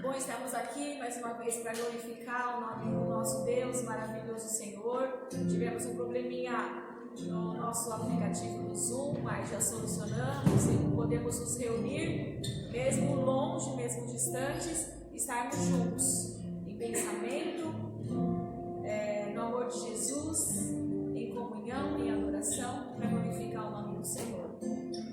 bom estarmos aqui mais uma vez para glorificar o nome do nosso Deus, maravilhoso Senhor. Tivemos um probleminha no nosso aplicativo do Zoom, mas já solucionamos e podemos nos reunir, mesmo longe, mesmo distantes, estarmos juntos em pensamento, no amor de Jesus, em comunhão, em adoração, para glorificar o nome do Senhor.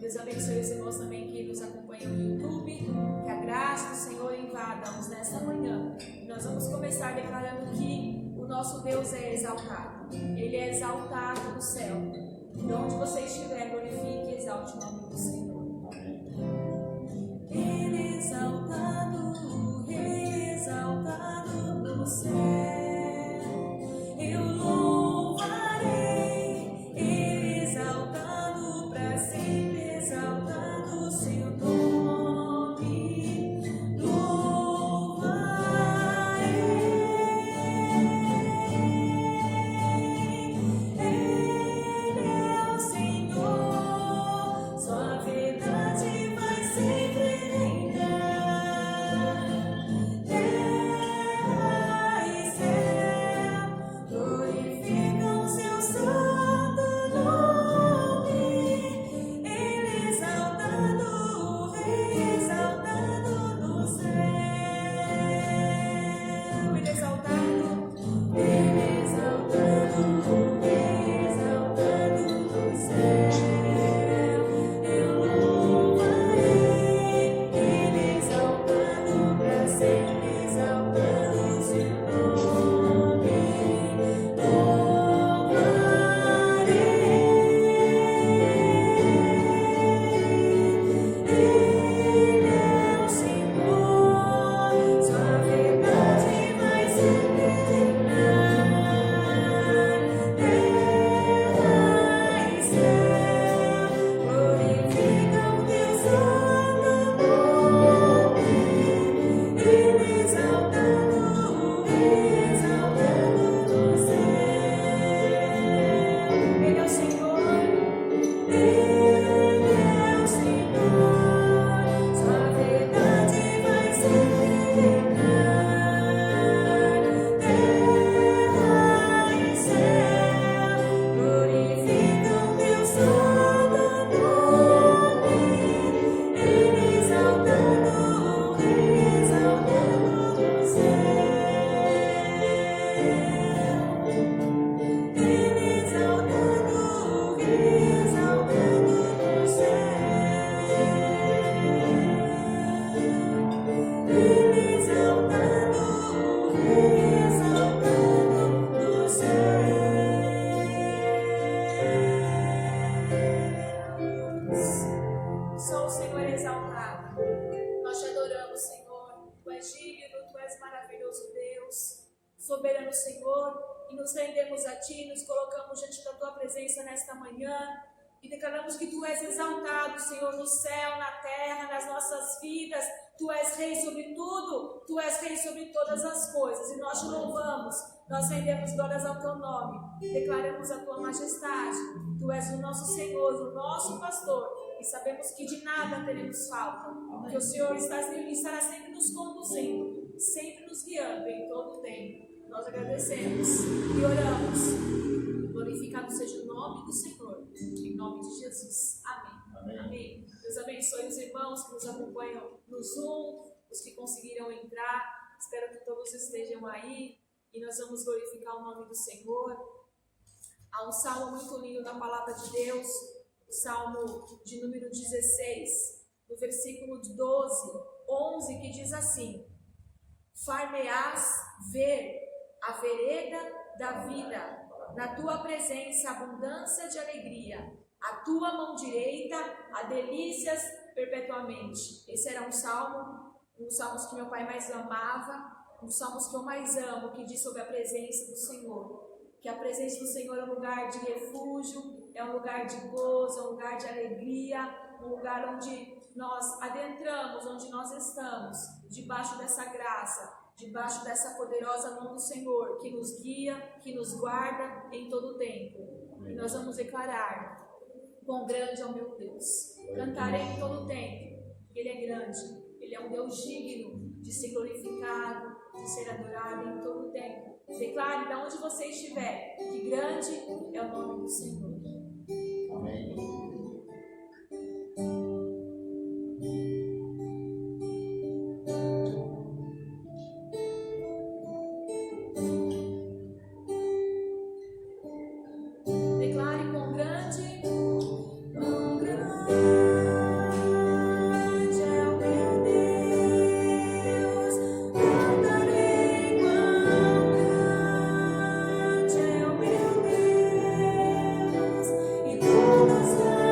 Deus abençoe os irmãos também que nos acompanham no YouTube, que a graça do Senhor invada-nos nesta manhã. E nós vamos começar declarando que o nosso Deus é exaltado. Ele é exaltado no céu. De onde você estiver, glorifique e exalte o nome do Senhor. Ele é exaltado no céu. Eu louvarei, Ele exaltado para sempre, exaltado o seu nome. Louvarei, Ele é o Senhor, sua verdade vai sempre reinar. Terra e céu glorificam seu santo nome. Ele exaltado, o Rei exaltado no céu. Ele exaltado, o Rei exaltado no céu. Eu louvarei, Ele exaltado para sempre, exaltado o seu nome. Louvarei, Ele é o Senhor, sua verdade vai sempre reinar. Terra e céu glorificam teu santo nome. Ele exaltado, o Rei exaltado no céu. Ele é o Senhor, Ele é o Senhor, sua verdade vai sempre reinar. Terra e céu glorificam teu santo nome. Ele exaltado, o Rei exaltado no céu. Ele exaltado, o Rei exaltado no céu. Ele exaltado, o Rei exaltado no céu. Só o Senhor é exaltado. Nós te adoramos, Senhor. Tu és digno, tu és maravilhoso Deus, soberano Senhor, e nos rendemos a Ti, nos colocamos diante da Tua presença nesta manhã e declaramos que Tu és exaltado, Senhor, no céu, na terra, nas nossas vidas. Tu és Rei sobre tudo, Tu és Rei sobre todas as coisas, e nós te louvamos, nós rendemos glórias ao Teu nome, declaramos a Tua majestade. Tu és o nosso Senhor, o nosso pastor, e sabemos que de nada teremos falta, porque o Senhor estará sempre nos conduzindo, sempre nos guiando em todo o tempo. Nós agradecemos e oramos. Glorificado seja o nome do Senhor, em nome de Jesus. Amém. Amém. Deus abençoe os irmãos que nos acompanham no Zoom, os que conseguiram entrar. Espero que todos estejam aí e nós vamos glorificar o nome do Senhor. Há um salmo muito lindo na palavra de Deus, o salmo de número 16, no versículo 11, que diz assim: Far-me-ás ver a vereda da vida, na tua presença abundância de alegria, a tua mão direita há delícias perpetuamente. Esse era um dos salmos que meu pai mais amava, um dos salmos que eu mais amo, que diz sobre a presença do Senhor. Que a presença do Senhor é um lugar de refúgio, é um lugar de gozo, é um lugar de alegria, um lugar onde nós adentramos, onde nós estamos, debaixo dessa graça, debaixo dessa poderosa mão do Senhor, que nos guia, que nos guarda em todo o tempo. E nós vamos declarar: quão grande é o meu Deus. Cantarei em todo o tempo, Ele é grande, Ele é um Deus digno de ser glorificado, de ser adorado em todo o tempo. Declare de onde você estiver que grande é o nome do Senhor. Amém. Declare quão grande é o meu Deus. Cantarei quão grande é o meu Deus. E todas as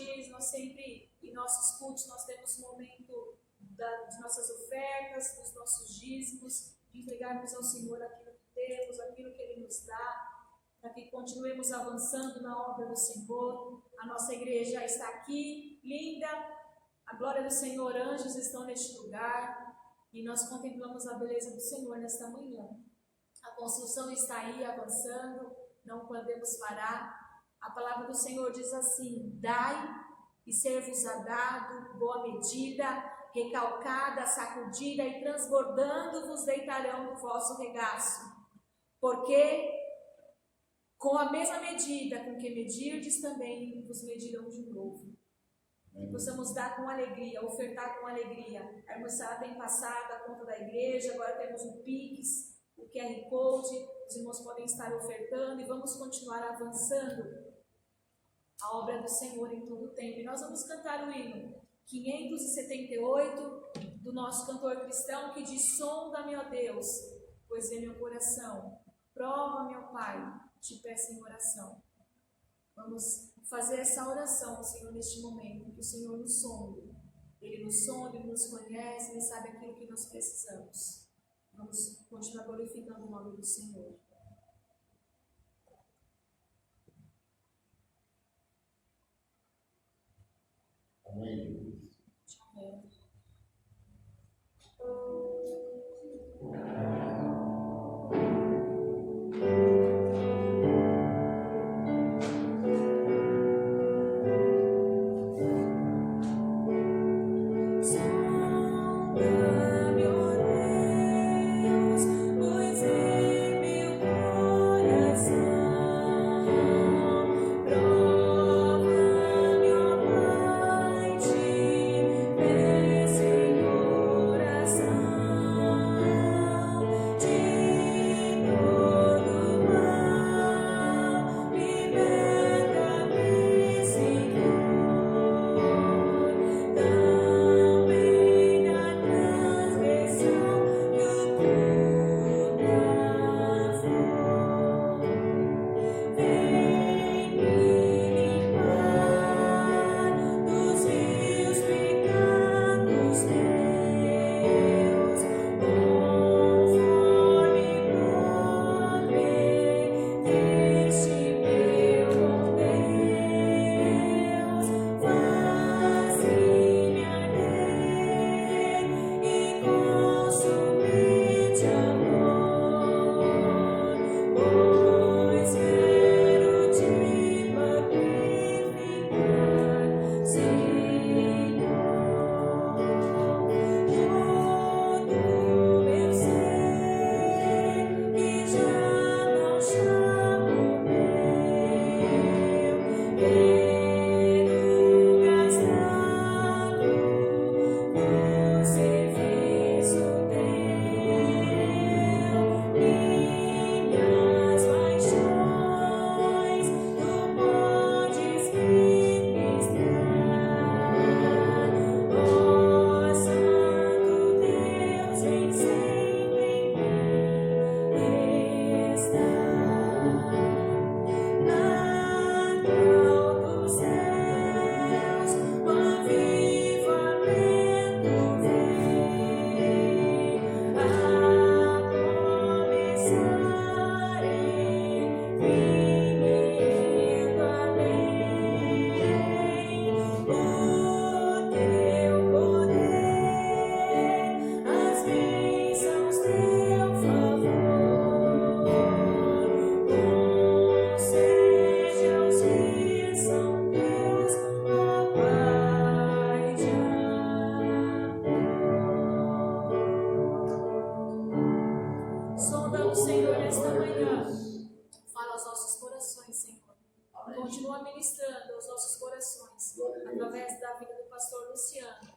diz, nós sempre, em nossos cultos, nós temos um momento de nossas ofertas, dos nossos dízimos, de entregarmos ao Senhor aquilo que temos, aquilo que Ele nos dá, para que continuemos avançando na obra do Senhor. A nossa igreja está aqui, linda, a glória do Senhor, anjos estão neste lugar, e nós contemplamos a beleza do Senhor nesta manhã. A construção está aí avançando, não podemos parar. A palavra do Senhor diz assim: dai e ser-vos-á dado, boa medida, recalcada, sacudida e transbordando vos deitarão no vosso regaço. Porque com a mesma medida com que medirdes também vos medirão de novo. Que possamos dar com alegria, ofertar com alegria. A moçada tem passado a conta da igreja, agora temos o Pix, o QR Code, os irmãos podem estar ofertando e vamos continuar avançando a obra do Senhor em todo o tempo. E nós vamos cantar o hino 578 do nosso cantor cristão, que diz: sonda-me, ó Deus, pois é meu coração, prova-me, ó Pai, te peço em oração. Vamos fazer essa oração ao Senhor neste momento, que o Senhor nos sonde. Ele nos sonda, Ele nos conhece, Ele sabe aquilo que nós precisamos. Vamos continuar glorificando o nome do Senhor. Amém. Amém. Continua ministrando aos nossos corações através da vida do pastor Luciano.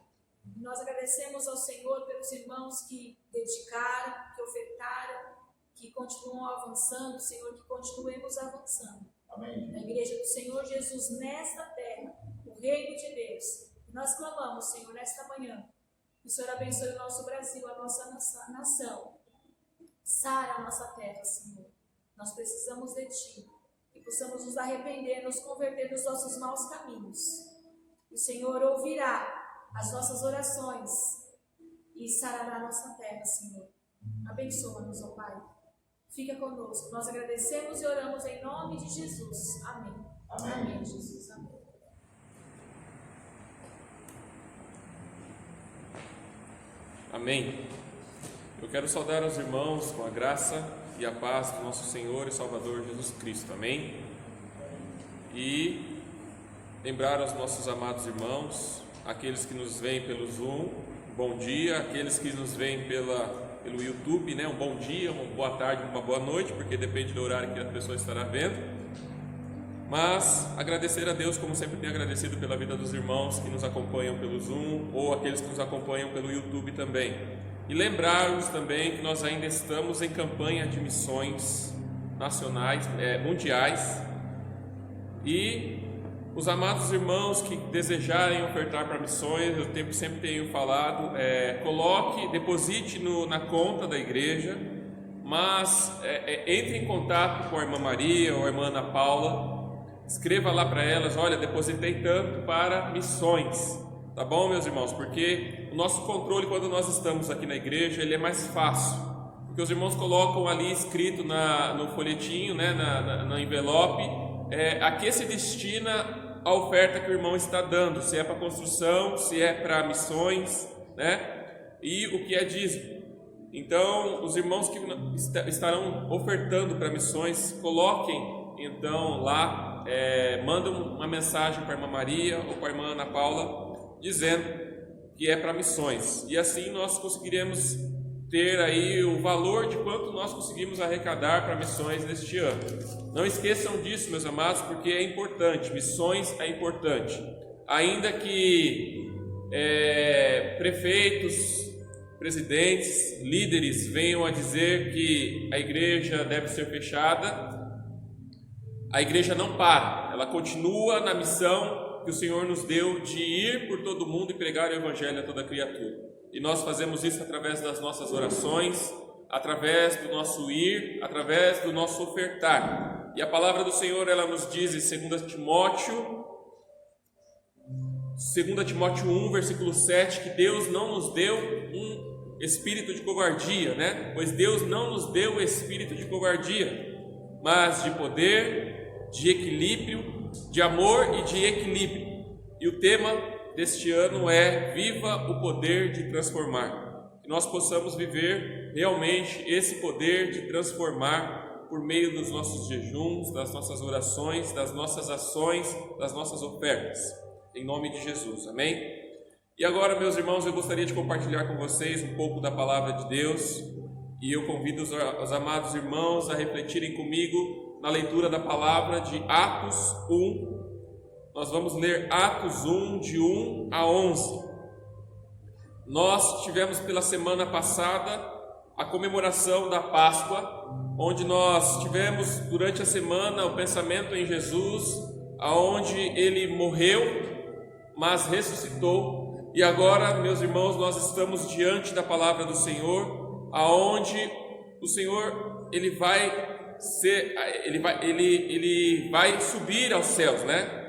Nós agradecemos ao Senhor pelos irmãos que dedicaram, que ofertaram, que continuam avançando, Senhor, que continuemos avançando. Amém. Na igreja do Senhor Jesus nesta terra, o reino de Deus. Nós clamamos, Senhor, nesta manhã, que o Senhor abençoe o nosso Brasil, a nossa nação. Sara a nossa terra, Senhor. Nós precisamos de Ti. Que possamos nos arrepender, nos converter dos nossos maus caminhos. O Senhor ouvirá as nossas orações e sarará a nossa terra, Senhor. Abençoa-nos, ó Pai. Fica conosco. Nós agradecemos e oramos em nome de Jesus. Amém. Amém. Amém, Jesus. Amém. Amém. Eu quero saudar os irmãos com a graça e a paz do nosso Senhor e Salvador Jesus Cristo. Amém. E lembrar aos nossos amados irmãos, aqueles que nos veem pelo Zoom, bom dia, aqueles que nos veem pelo YouTube, né? Um bom dia, uma boa tarde, uma boa noite, porque depende do horário que a pessoa estará vendo. Mas agradecer a Deus, como sempre tenho agradecido pela vida dos irmãos que nos acompanham pelo Zoom ou aqueles que nos acompanham pelo YouTube também. E lembrar-vos também que nós ainda estamos em campanha de missões nacionais, mundiais. E os amados irmãos que desejarem ofertar para missões, eu sempre tenho falado, deposite na conta da igreja, mas entre em contato com a irmã Maria ou a irmã Ana Paula. Escreva lá para elas, olha, depositei tanto para missões, tá bom, meus irmãos? Porque o nosso controle quando nós estamos aqui na igreja, ele é mais fácil, porque os irmãos colocam ali escrito no folhetinho, né, na envelope, a que se destina a oferta que o irmão está dando, se é para construção, se é para missões, né, e o que é dízimo. Então, os irmãos que estarão ofertando para missões, coloquem então lá, mandam uma mensagem para a irmã Maria ou para a irmã Ana Paula dizendo que é para missões, e assim nós conseguiremos ter aí o valor de quanto nós conseguimos arrecadar para missões neste ano. Não esqueçam disso, meus amados, porque é importante, missões é importante, ainda que prefeitos, presidentes, líderes venham a dizer que a igreja deve ser fechada, a igreja não para, ela continua na missão que o Senhor nos deu de ir por todo mundo e pregar o evangelho a toda criatura. E nós fazemos isso através das nossas orações, através do nosso ir, através do nosso ofertar. E a palavra do Senhor, ela nos diz em 2 Timóteo 1, versículo 7, que Deus não nos deu um espírito de covardia, né? Pois Deus não nos deu o espírito de covardia, mas de poder, de equilíbrio, de amor e de equilíbrio. E o tema deste ano é Viva o Poder de Transformar. Que nós possamos viver realmente esse poder de transformar por meio dos nossos jejuns, das nossas orações, das nossas ações, das nossas ofertas. Em nome de Jesus, amém? E agora, meus irmãos, eu gostaria de compartilhar com vocês um pouco da palavra de Deus. E eu convido os amados irmãos a refletirem comigo na leitura da palavra de Atos 1. Nós vamos ler Atos 1, de 1 a 11. Nós tivemos pela semana passada a comemoração da Páscoa, onde nós tivemos durante a semana o pensamento em Jesus, aonde ele morreu, mas ressuscitou. E agora, meus irmãos, nós estamos diante da palavra do Senhor, aonde o Senhor ele vai subir aos céus, né?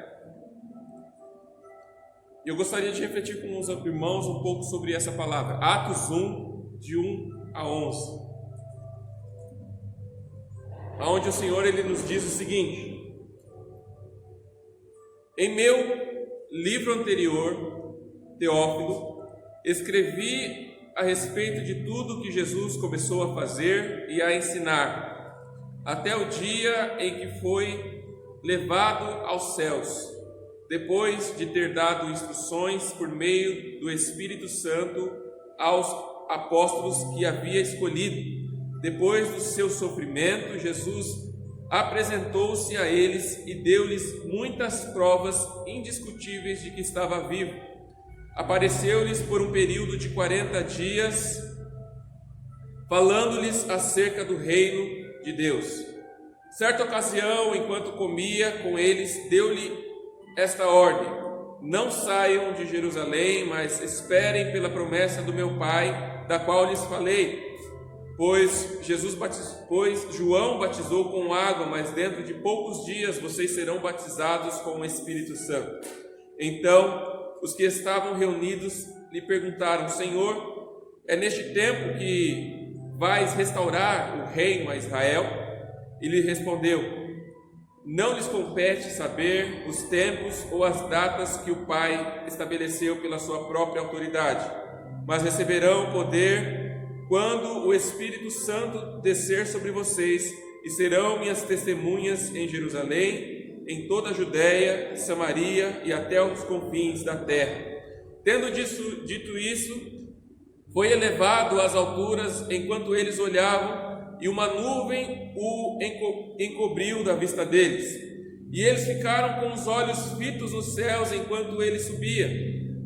Eu gostaria de refletir com os irmãos um pouco sobre essa palavra. Atos 1, de 1 a 11. Aonde o Senhor ele nos diz o seguinte: em meu livro anterior, Teófilo, escrevi a respeito de tudo que Jesus começou a fazer e a ensinar, até o dia em que foi levado aos céus, depois de ter dado instruções por meio do Espírito Santo aos apóstolos que havia escolhido. Depois do seu sofrimento, Jesus apresentou-se a eles e deu-lhes muitas provas indiscutíveis de que estava vivo. Apareceu-lhes por um período de 40 dias, falando-lhes acerca do reino de Deus. Certa ocasião, enquanto comia com eles, deu-lhe esta ordem: não saiam de Jerusalém, mas esperem pela promessa do meu Pai, da qual lhes falei. Pois João batizou com água, mas dentro de poucos dias vocês serão batizados com o Espírito Santo. Então os que estavam reunidos lhe perguntaram: Senhor, é neste tempo que vais restaurar o reino a Israel? E lhe respondeu: não lhes compete saber os tempos ou as datas que o Pai estabeleceu pela sua própria autoridade, mas receberão poder quando o Espírito Santo descer sobre vocês, e serão minhas testemunhas em Jerusalém, em toda a Judéia, Samaria e até os confins da terra. Tendo dito isso, foi elevado às alturas enquanto eles olhavam, e uma nuvem o encobriu da vista deles. E eles ficaram com os olhos fitos nos céus enquanto ele subia.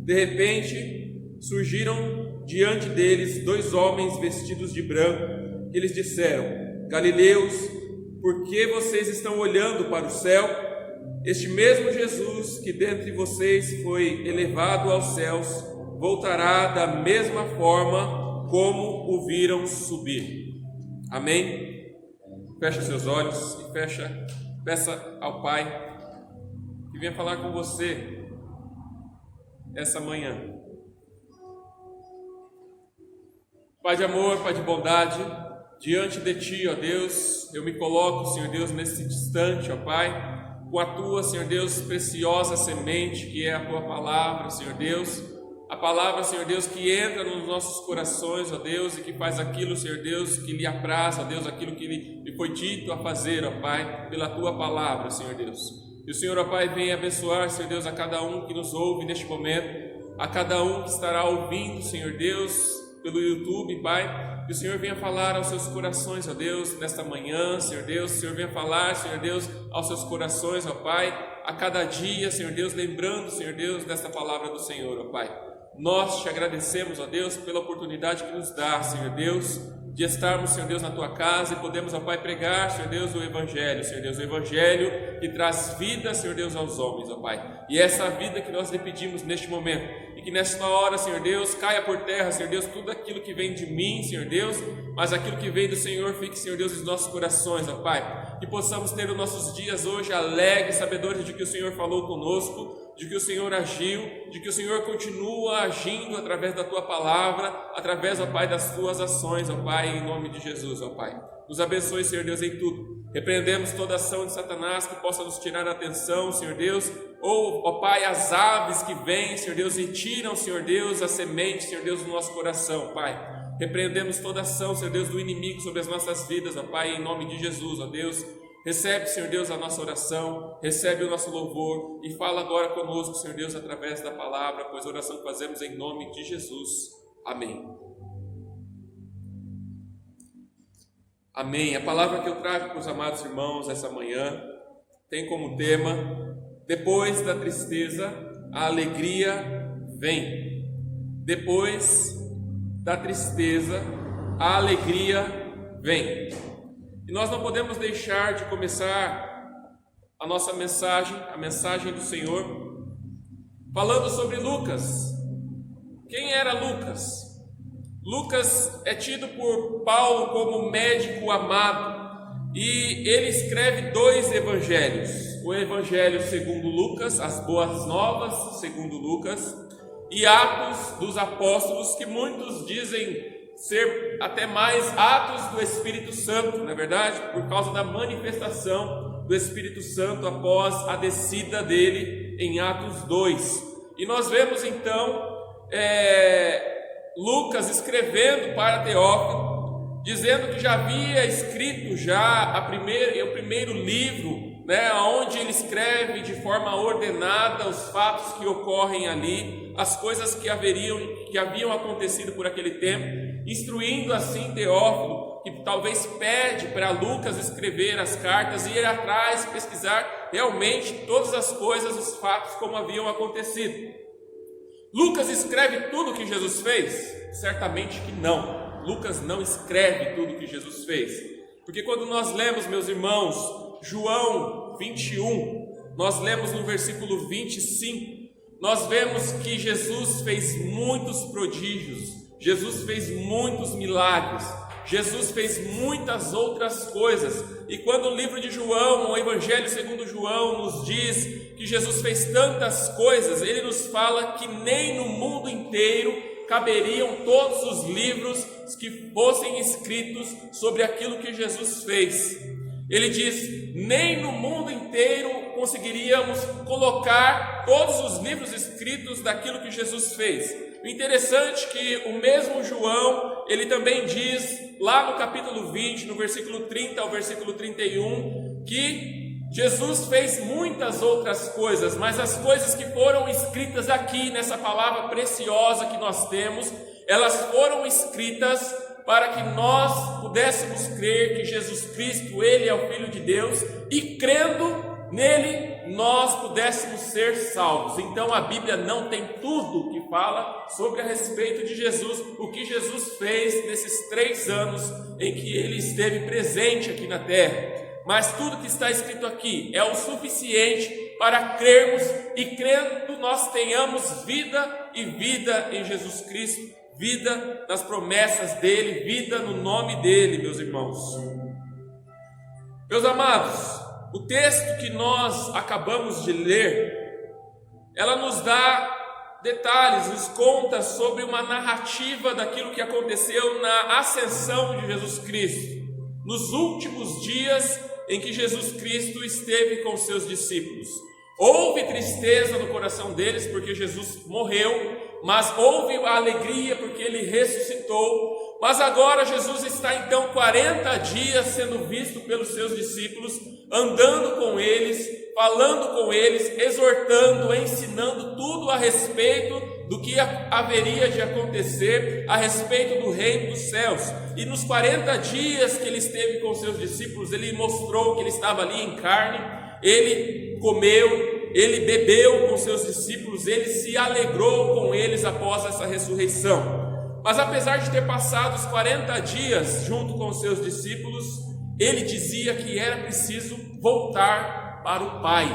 De repente, surgiram diante deles 2 homens vestidos de branco, que lhes disseram: Galileus, por que vocês estão olhando para o céu? Este mesmo Jesus que dentre vocês foi elevado aos céus, voltará da mesma forma como o viram subir. Amém? Fecha seus olhos e peça ao Pai que venha falar com você essa manhã. Pai de amor, Pai de bondade, diante de Ti, ó Deus, eu me coloco, Senhor Deus, nesse instante, ó Pai, com a Tua, Senhor Deus, preciosa semente, que é a Tua palavra, Senhor Deus, a palavra, Senhor Deus, que entra nos nossos corações, ó Deus, e que faz aquilo, Senhor Deus, que lhe apraz, ó Deus, aquilo que lhe foi dito a fazer, ó Pai, pela Tua palavra, Senhor Deus. E o Senhor, ó Pai, venha abençoar, Senhor Deus, a cada um que nos ouve neste momento, a cada um que estará ouvindo, Senhor Deus, pelo YouTube, Pai, que o Senhor venha falar aos seus corações, ó Deus, nesta manhã, Senhor Deus, o Senhor venha falar, Senhor Deus, aos seus corações, ó Pai, a cada dia, Senhor Deus, lembrando, Senhor Deus, desta palavra do Senhor, ó Pai. Nós te agradecemos, ó Deus, pela oportunidade que nos dá, Senhor Deus, de estarmos, Senhor Deus, na Tua casa e podemos, ó Pai, pregar, Senhor Deus, o Evangelho, Senhor Deus, o Evangelho que traz vida, Senhor Deus, aos homens, ó Pai. E essa vida que nós lhe pedimos neste momento, e que nesta hora, Senhor Deus, caia por terra, Senhor Deus, tudo aquilo que vem de mim, Senhor Deus, mas aquilo que vem do Senhor fique, Senhor Deus, nos nossos corações, ó Pai. Que possamos ter os nossos dias hoje alegres, sabedores de que o Senhor falou conosco, de que o Senhor agiu, de que o Senhor continua agindo através da Tua palavra, através, ó Pai, das Tuas ações, ó Pai, em nome de Jesus, ó Pai. Nos abençoe, Senhor Deus, em tudo. Repreendemos toda ação de Satanás que possa nos tirar a atenção, Senhor Deus, ou, ó Pai, as aves que vêm, Senhor Deus, e tiram, Senhor Deus, a semente, Senhor Deus, do nosso coração, Pai. Repreendemos toda ação, Senhor Deus, do inimigo sobre as nossas vidas, ó Pai, em nome de Jesus, ó Deus. Recebe, Senhor Deus, a nossa oração, recebe o nosso louvor e fala agora conosco, Senhor Deus, através da palavra, pois a oração que fazemos em nome de Jesus. Amém. Amém. A palavra que eu trago para os amados irmãos essa manhã tem como tema: depois da tristeza, a alegria vem. Depois da tristeza, a alegria vem. E nós não podemos deixar de começar a nossa mensagem, a mensagem do Senhor, falando sobre Lucas. Quem era Lucas? Lucas é tido por Paulo como médico amado, e ele escreve 2 evangelhos: o Evangelho segundo Lucas, as Boas Novas segundo Lucas, e Atos dos Apóstolos, que muitos dizem ser até mais Atos do Espírito Santo, não é verdade? Por causa da manifestação do Espírito Santo após a descida dele em Atos 2. E nós vemos então Lucas escrevendo para Teófilo, dizendo que já havia escrito o primeiro livro, né, onde ele escreve de forma ordenada os fatos que ocorrem ali, as coisas que haviam acontecido por aquele tempo, instruindo assim Teófilo, que talvez pede para Lucas escrever as cartas e ir atrás, pesquisar realmente todas as coisas, os fatos como haviam acontecido. Lucas escreve tudo o que Jesus fez? Certamente que não. Lucas não escreve tudo o que Jesus fez, porque quando nós lemos, meus irmãos, João 21, nós lemos no versículo 25, nós vemos que Jesus fez muitos prodígios, Jesus fez muitos milagres, Jesus fez muitas outras coisas. E quando o livro de João, o Evangelho segundo João, nos diz que Jesus fez tantas coisas, ele nos fala que nem no mundo inteiro caberiam todos os livros que fossem escritos sobre aquilo que Jesus fez. Ele diz: nem no mundo inteiro conseguiríamos colocar todos os livros escritos daquilo que Jesus fez. O interessante é que o mesmo João, ele também diz lá no capítulo 20, no versículo 30 ao versículo 31, que Jesus fez muitas outras coisas, mas as coisas que foram escritas aqui nessa palavra preciosa que nós temos, elas foram escritas para que nós pudéssemos crer que Jesus Cristo, Ele é o Filho de Deus, e crendo nele, nós pudéssemos ser salvos. Então a Bíblia não tem tudo que fala sobre a respeito de Jesus, o que Jesus fez nesses 3 anos em que Ele esteve presente aqui na terra. Mas tudo que está escrito aqui é o suficiente para crermos, e crendo nós tenhamos vida, e vida em Jesus Cristo, vida nas promessas dele, vida no nome dele, meus irmãos. Meus amados, o texto que nós acabamos de ler, ela nos dá detalhes, nos conta sobre uma narrativa daquilo que aconteceu na ascensão de Jesus Cristo, nos últimos dias em que Jesus Cristo esteve com seus discípulos. Houve tristeza no coração deles porque Jesus morreu, mas houve a alegria porque ele ressuscitou. Mas agora Jesus está então 40 dias sendo visto pelos seus discípulos, andando com eles, falando com eles, exortando, ensinando tudo a respeito do que haveria de acontecer, a respeito do reino dos céus. E nos 40 dias que ele esteve com seus discípulos, ele mostrou que ele estava ali em carne, ele comeu, ele bebeu com seus discípulos, ele se alegrou com eles após essa ressurreição. Mas apesar de ter passado os 40 dias junto com os seus discípulos, ele dizia que era preciso voltar para o Pai,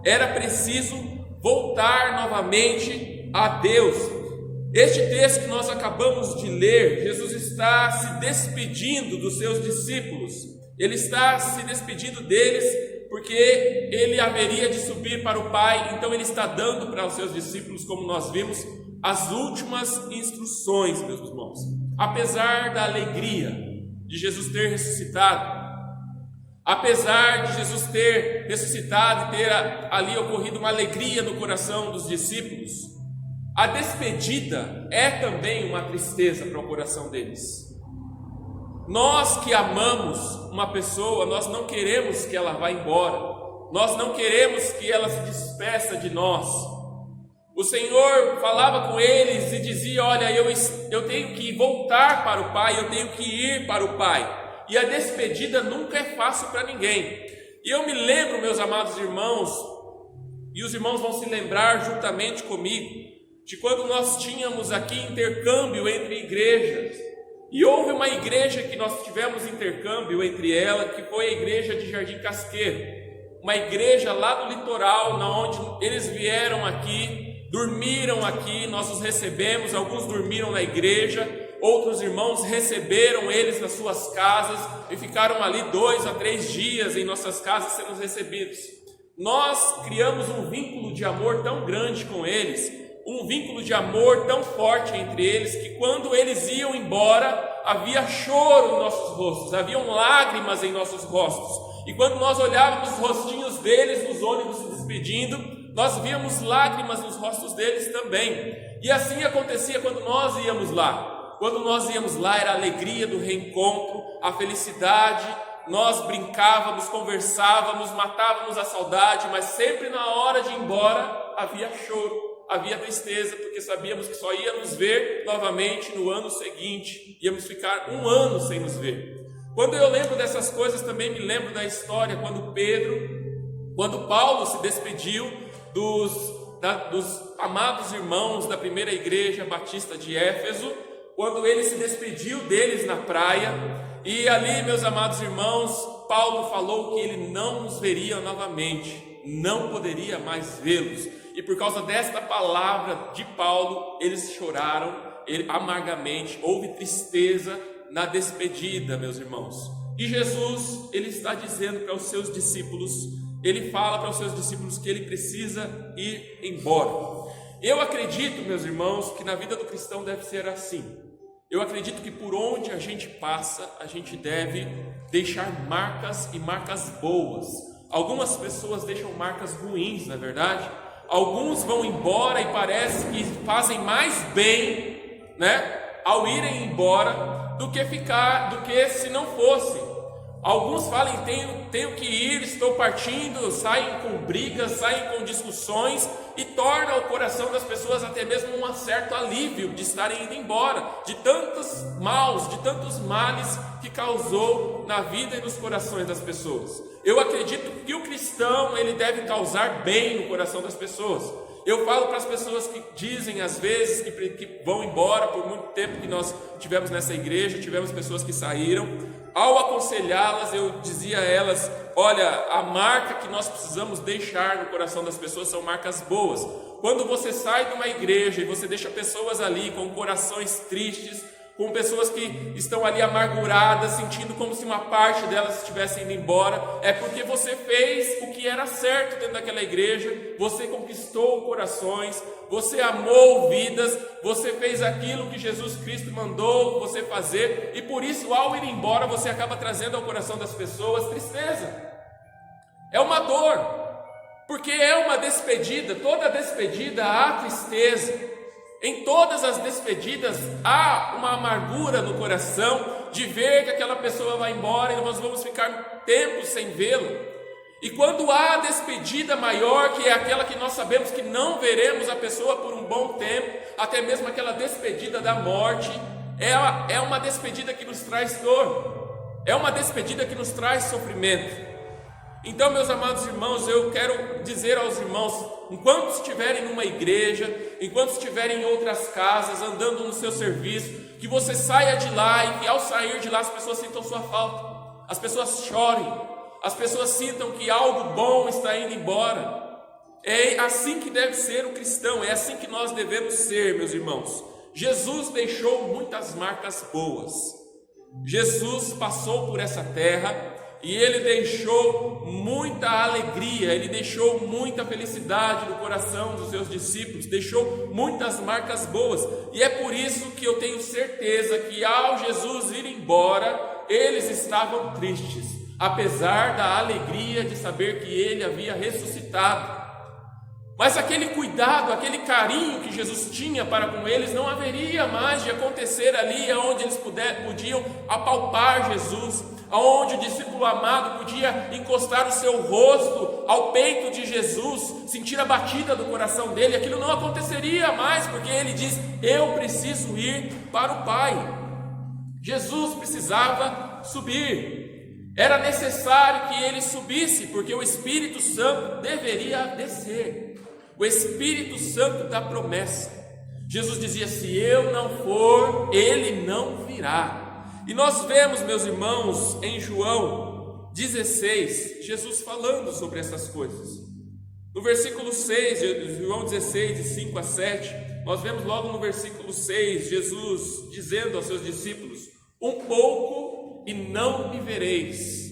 era preciso voltar novamente a Deus. Este texto que nós acabamos de ler, Jesus está se despedindo dos seus discípulos, ele está se despedindo deles porque ele haveria de subir para o Pai. Então ele está dando para os seus discípulos, como nós vimos, as últimas instruções, meus irmãos. Apesar da alegria de Jesus ter ressuscitado, apesar de Jesus ter ressuscitado e ter ali ocorrido uma alegria no coração dos discípulos, a despedida é também uma tristeza para o coração deles. Nós que amamos uma pessoa, nós não queremos que ela vá embora, nós não queremos que ela se despeça de nós. O Senhor falava com eles e dizia: olha, eu tenho que voltar para o Pai, eu tenho que ir para o Pai. E a despedida nunca é fácil para ninguém. E eu me lembro, meus amados irmãos, e os irmãos vão se lembrar juntamente comigo, de quando nós tínhamos aqui intercâmbio entre igrejas. E houve uma igreja que nós tivemos intercâmbio entre ela, que foi a igreja de Jardim Casqueiro, uma igreja lá do litoral, na onde eles vieram aqui, dormiram aqui, nós os recebemos. Alguns dormiram na igreja, outros irmãos receberam eles nas suas casas e ficaram ali 2 a 3 dias em nossas casas sendo recebidos. Nós criamos um vínculo de amor tão grande com eles, um vínculo de amor tão forte entre eles, que quando eles iam embora, havia choro em nossos rostos, haviam lágrimas em nossos rostos. E quando nós olhávamos os rostinhos deles nos ônibus se despedindo, nós víamos lágrimas nos rostos deles também. E assim acontecia quando nós íamos lá. Quando nós íamos lá, era a alegria do reencontro, a felicidade. Nós brincávamos, conversávamos, matávamos a saudade, mas sempre na hora de ir embora havia choro. Havia tristeza, porque sabíamos que só íamos ver novamente no ano seguinte, íamos ficar 1 ano sem nos ver. Quando eu lembro dessas coisas, também me lembro da história quando Paulo se despediu dos amados irmãos da primeira igreja batista de Éfeso, quando ele se despediu deles na praia, e ali, meus amados irmãos, Paulo falou que ele não os veria novamente, não poderia mais vê-los. E por causa desta palavra de Paulo, eles choraram amargamente, houve tristeza na despedida, meus irmãos. E Jesus, ele está dizendo para os seus discípulos, ele fala para os seus discípulos que ele precisa ir embora. Eu acredito, meus irmãos, que na vida do cristão deve ser assim. Eu acredito que por onde a gente passa, a gente deve deixar marcas e marcas boas. Algumas pessoas deixam marcas ruins, não é verdade? Alguns vão embora e parece que fazem mais bem, né, ao irem embora do que se não fosse. Alguns falam, tenho que ir, estou partindo, saem com brigas, saem com discussões e torna o coração das pessoas até mesmo um certo alívio de estarem indo embora, de tantos maus, de tantos males que causou na vida e nos corações das pessoas. Eu acredito que o cristão, ele deve causar bem no coração das pessoas. Eu falo para as pessoas que dizem às vezes que vão embora, por muito tempo que nós tivemos nessa igreja, tivemos pessoas que saíram. Ao aconselhá-las, eu dizia a elas: olha, a marca que nós precisamos deixar no coração das pessoas são marcas boas. Quando você sai de uma igreja e você deixa pessoas ali com corações tristes, com pessoas que estão ali amarguradas, sentindo como se uma parte delas estivesse indo embora, é porque você fez o que era certo dentro daquela igreja, você conquistou corações, você amou vidas, você fez aquilo que Jesus Cristo mandou você fazer, e por isso, ao ir embora, você acaba trazendo ao coração das pessoas tristeza. É uma dor, porque é uma despedida, toda despedida há tristeza. Em todas as despedidas há uma amargura no coração de ver que aquela pessoa vai embora e nós vamos ficar tempos sem vê-lo. E quando há a despedida maior, que é aquela que nós sabemos que não veremos a pessoa por um bom tempo, até mesmo aquela despedida da morte, é uma despedida que nos traz dor, é uma despedida que nos traz sofrimento. Então, meus amados irmãos, eu quero dizer aos irmãos, enquanto estiverem numa igreja, enquanto estiverem em outras casas, andando no seu serviço, que você saia de lá e que ao sair de lá as pessoas sintam sua falta, as pessoas chorem, as pessoas sintam que algo bom está indo embora. É assim que deve ser o cristão, é assim que nós devemos ser, meus irmãos. Jesus deixou muitas marcas boas. Jesus passou por essa terra e ele deixou muita alegria, ele deixou muita felicidade no coração dos seus discípulos, deixou muitas marcas boas. E é por isso que eu tenho certeza que ao Jesus ir embora, eles estavam tristes, apesar da alegria de saber que ele havia ressuscitado. Mas aquele cuidado, aquele carinho que Jesus tinha para com eles não haveria mais de acontecer ali onde eles podiam apalpar Jesus, onde o discípulo amado podia encostar o seu rosto ao peito de Jesus, sentir a batida do coração dele. Aquilo não aconteceria mais, porque ele diz: eu preciso ir para o Pai. Jesus precisava subir, era necessário que ele subisse, porque o Espírito Santo deveria descer. O Espírito Santo da promessa. Jesus dizia: se eu não for, ele não virá. E nós vemos, meus irmãos, em João 16, Jesus falando sobre essas coisas. No versículo 6, João 16, de 5 a 7, nós vemos logo no versículo 6, Jesus dizendo aos seus discípulos: um pouco e não me vereis,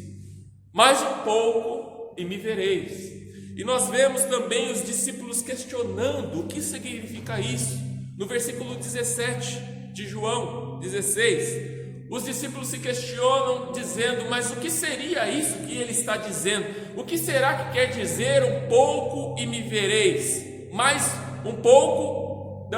mais um pouco e me vereis. E nós vemos também os discípulos questionando o que significa isso. No versículo 17 de João 16, os discípulos se questionam dizendo: mas o que seria isso que ele está dizendo? O que será que quer dizer um pouco e me vereis? Mais um pouco,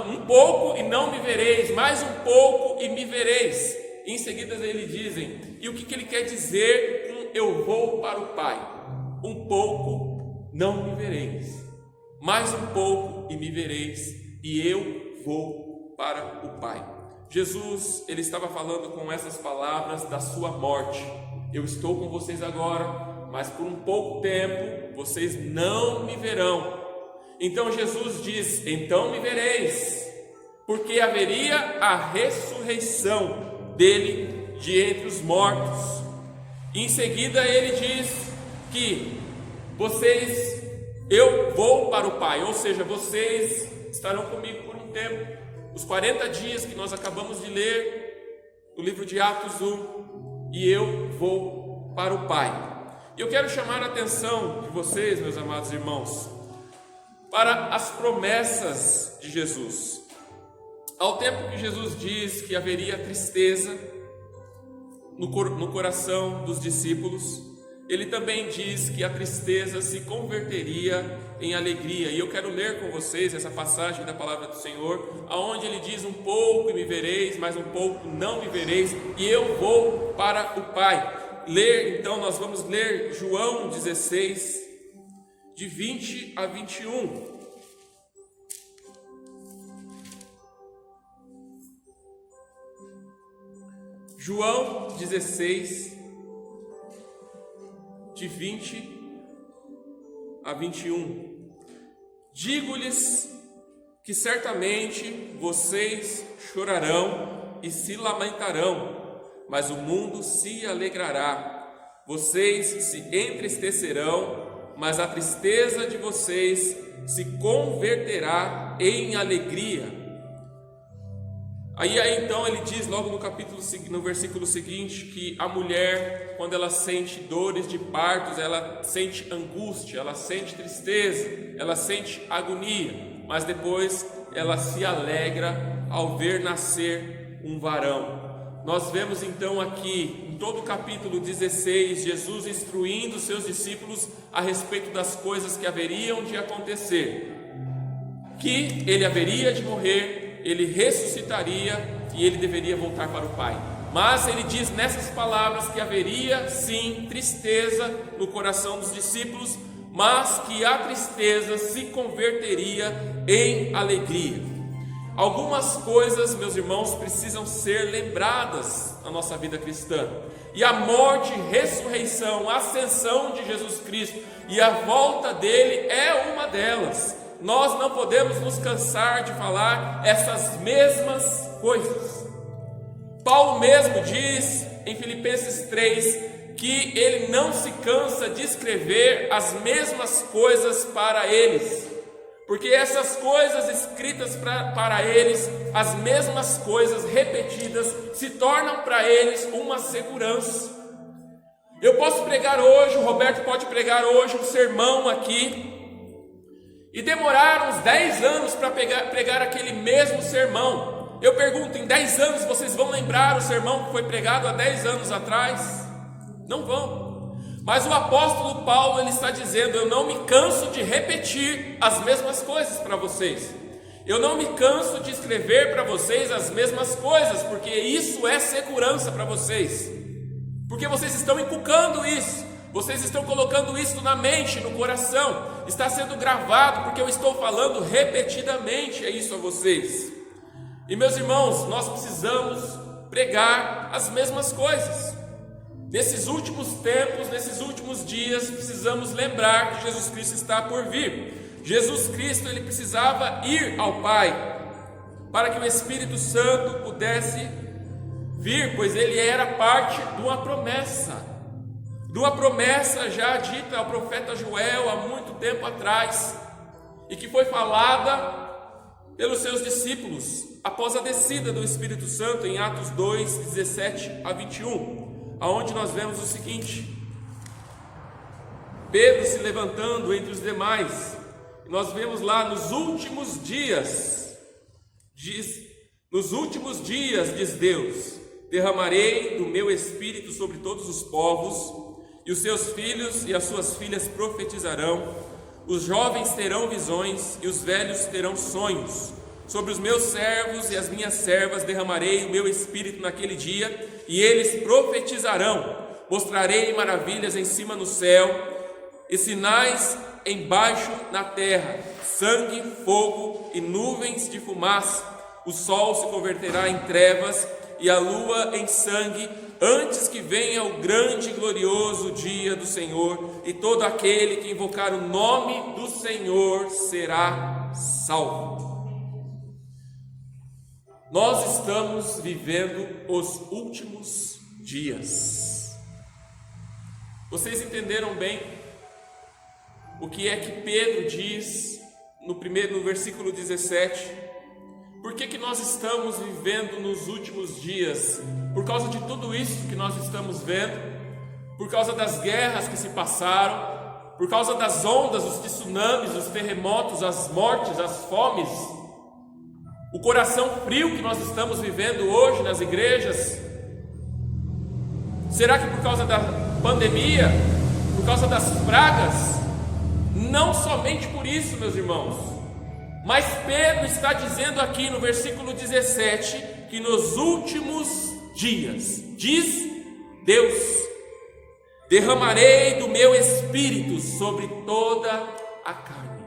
um pouco e não me vereis, mais um pouco e me vereis. E em seguida eles dizem: e o que ele quer dizer com eu vou para o Pai? Um pouco não me vereis, mais um pouco e me vereis, e eu vou para o Pai. Jesus, ele estava falando com essas palavras da sua morte. Eu estou com vocês agora, mas por um pouco tempo vocês não me verão. Então Jesus diz: então me vereis, porque haveria a ressurreição dele de entre os mortos. E em seguida ele diz que eu vou para o Pai, ou seja, vocês estarão comigo por um tempo. Os 40 dias que nós acabamos de ler no livro de Atos 1, e eu vou para o Pai. E eu quero chamar a atenção de vocês, meus amados irmãos, para as promessas de Jesus. Ao tempo que Jesus diz que haveria tristeza no coração dos discípulos, ele também diz que a tristeza se converteria em alegria. E eu quero ler com vocês essa passagem da palavra do Senhor, aonde ele diz: um pouco e me vereis, mas um pouco não me vereis, e eu vou para o Pai. Então nós vamos ler João 16, de 20 a 21. João 16, de 20 a 21. Digo-lhes que certamente vocês chorarão e se lamentarão, mas o mundo se alegrará. Vocês se entristecerão, mas a tristeza de vocês se converterá em alegria. Aí então ele diz logo no versículo seguinte que a mulher, quando ela sente dores de partos, ela sente angústia, ela sente tristeza, ela sente agonia, mas depois ela se alegra ao ver nascer um varão. Nós vemos então aqui, em todo o capítulo 16, Jesus instruindo seus discípulos a respeito das coisas que haveriam de acontecer, que ele haveria de morrer, ele ressuscitaria e ele deveria voltar para o Pai. Mas ele diz nessas palavras que haveria sim tristeza no coração dos discípulos, mas que a tristeza se converteria em alegria. Algumas coisas, meus irmãos, precisam ser lembradas na nossa vida cristã. E a morte, ressurreição, a ascensão de Jesus Cristo e a volta dele é uma delas. Nós não podemos nos cansar de falar essas mesmas coisas. Paulo mesmo diz em Filipenses 3 que ele não se cansa de escrever as mesmas coisas para eles, porque essas coisas escritas para eles, as mesmas coisas repetidas, se tornam para eles uma segurança. Eu posso pregar hoje, o Roberto pode pregar hoje um sermão aqui, e demorar uns 10 anos para pregar aquele mesmo sermão. Eu pergunto, em 10 anos vocês vão lembrar o sermão que foi pregado há 10 anos atrás? Não vão. Mas o apóstolo Paulo, ele está dizendo: eu não me canso de repetir as mesmas coisas para vocês. Eu não me canso de escrever para vocês as mesmas coisas, porque isso é segurança para vocês. Porque vocês estão inculcando isso. Vocês estão colocando isso na mente, no coração. Está sendo gravado porque eu estou falando repetidamente isso a vocês. E meus irmãos, nós precisamos pregar as mesmas coisas. Nesses últimos tempos, nesses últimos dias, precisamos lembrar que Jesus Cristo está por vir. Jesus Cristo, ele precisava ir ao Pai para que o Espírito Santo pudesse vir, pois ele era parte de uma promessa já dita ao profeta Joel há muito tempo atrás, e que foi falada pelos seus discípulos após a descida do Espírito Santo em Atos 2, 17 a 21, aonde nós vemos o seguinte: Pedro se levantando entre os demais, nós vemos lá nos últimos dias, diz Deus: derramarei do meu Espírito sobre todos os povos, e os seus filhos e as suas filhas profetizarão, os jovens terão visões e os velhos terão sonhos. Sobre os meus servos e as minhas servas derramarei o meu Espírito naquele dia, e eles profetizarão. Mostrarei maravilhas em cima no céu e sinais embaixo na terra: sangue, fogo e nuvens de fumaça. O sol se converterá em trevas e a lua em sangue, antes que venha o grande e glorioso dia do Senhor, e todo aquele que invocar o nome do Senhor será salvo. Nós estamos vivendo os últimos dias. Vocês entenderam bem o que é que Pedro diz no versículo 17? por que nós estamos vivendo nos últimos dias? Por causa de tudo isso que nós estamos vendo, por causa das guerras que se passaram, por causa das ondas, os tsunamis, os terremotos, as mortes, as fomes, o coração frio que nós estamos vivendo hoje nas igrejas. Será que por causa da pandemia, por causa das pragas? Não somente por isso, meus irmãos, mas Pedro está dizendo aqui no versículo 17 que nos últimos dias, diz Deus, derramarei do meu espírito sobre toda a carne,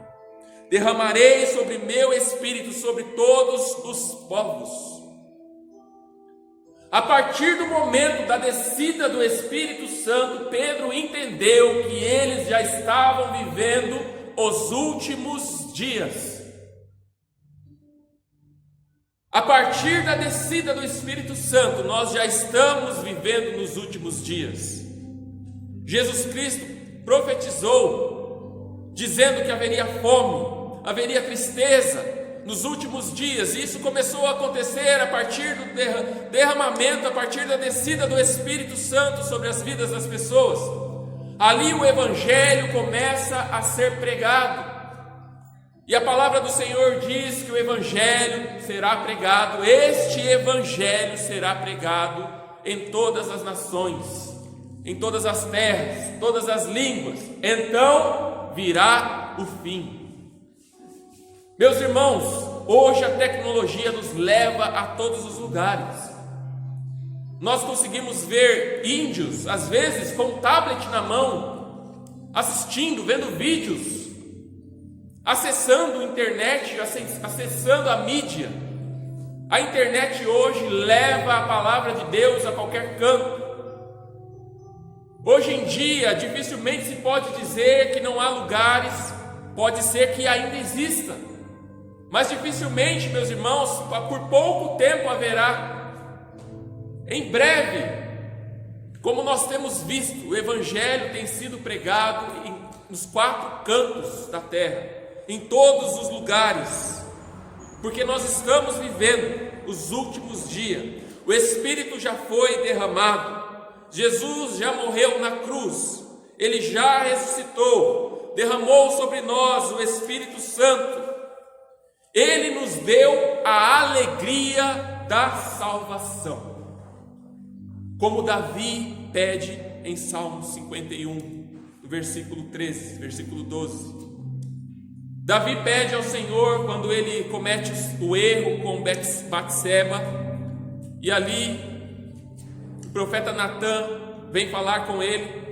derramarei sobre meu espírito sobre todos os povos. A partir do momento da descida do Espírito Santo, Pedro entendeu que eles já estavam vivendo os últimos dias. A partir da descida do Espírito Santo, nós já estamos vivendo nos últimos dias. Jesus Cristo profetizou, dizendo que haveria fome, haveria tristeza nos últimos dias, e isso começou a acontecer a partir do derramamento, a partir da descida do Espírito Santo sobre as vidas das pessoas. Ali o Evangelho começa a ser pregado, e a palavra do Senhor diz que o Evangelho será pregado, este Evangelho será pregado em todas as nações, em todas as terras, todas as línguas, então virá o fim. Meus irmãos, hoje a tecnologia nos leva a todos os lugares. Nós conseguimos ver índios, às vezes com um tablet na mão, assistindo, vendo vídeos, acessando a internet, acessando a mídia. A internet hoje leva a palavra de Deus a qualquer canto. Hoje em dia, dificilmente se pode dizer que não há lugares, pode ser que ainda exista, mas dificilmente, meus irmãos, por pouco tempo haverá. Em breve, como nós temos visto, o Evangelho tem sido pregado nos 4 cantos da terra, em todos os lugares, porque nós estamos vivendo os últimos dias. O Espírito já foi derramado, Jesus já morreu na cruz, Ele já ressuscitou, derramou sobre nós o Espírito Santo. Ele nos deu a alegria da salvação, como Davi pede em Salmo 51, versículo 13, versículo 12. Davi pede ao Senhor quando ele comete o erro com Batseba, e ali o profeta Natã vem falar com ele.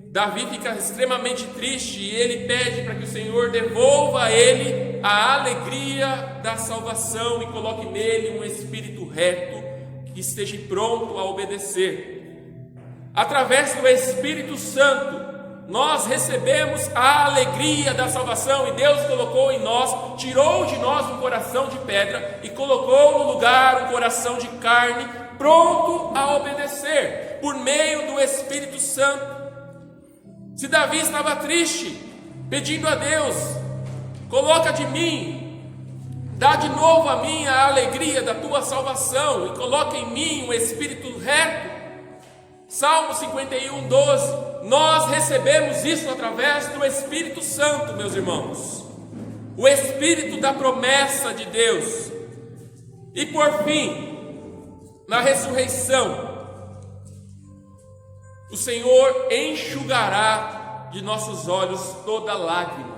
Davi fica extremamente triste e ele pede para que o Senhor devolva a ele a alegria da salvação e coloque nele um espírito reto que esteja pronto a obedecer. Através do Espírito Santo, nós recebemos a alegria da salvação, e Deus colocou em nós, tirou de nós um coração de pedra e colocou no lugar um coração de carne, pronto a obedecer, por meio do Espírito Santo. Se Davi estava triste, pedindo a Deus, coloca de mim, dá de novo a mim a alegria da tua salvação, e coloca em mim um espírito reto. Salmo 51, 12, nós recebemos isso através do Espírito Santo, meus irmãos, o Espírito da promessa de Deus. E por fim, na ressurreição, o Senhor enxugará de nossos olhos toda lágrima,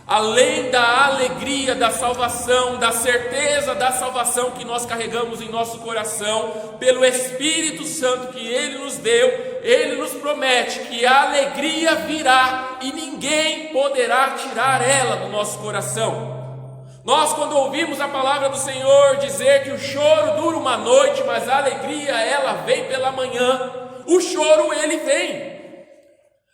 além da alegria da salvação, da certeza da salvação que nós carregamos em nosso coração, pelo Espírito Santo que Ele nos deu. Ele nos promete que a alegria virá e ninguém poderá tirar ela do nosso coração. Nós, quando ouvimos a palavra do Senhor dizer que o choro dura uma noite, mas a alegria ela vem pela manhã, o choro ele vem,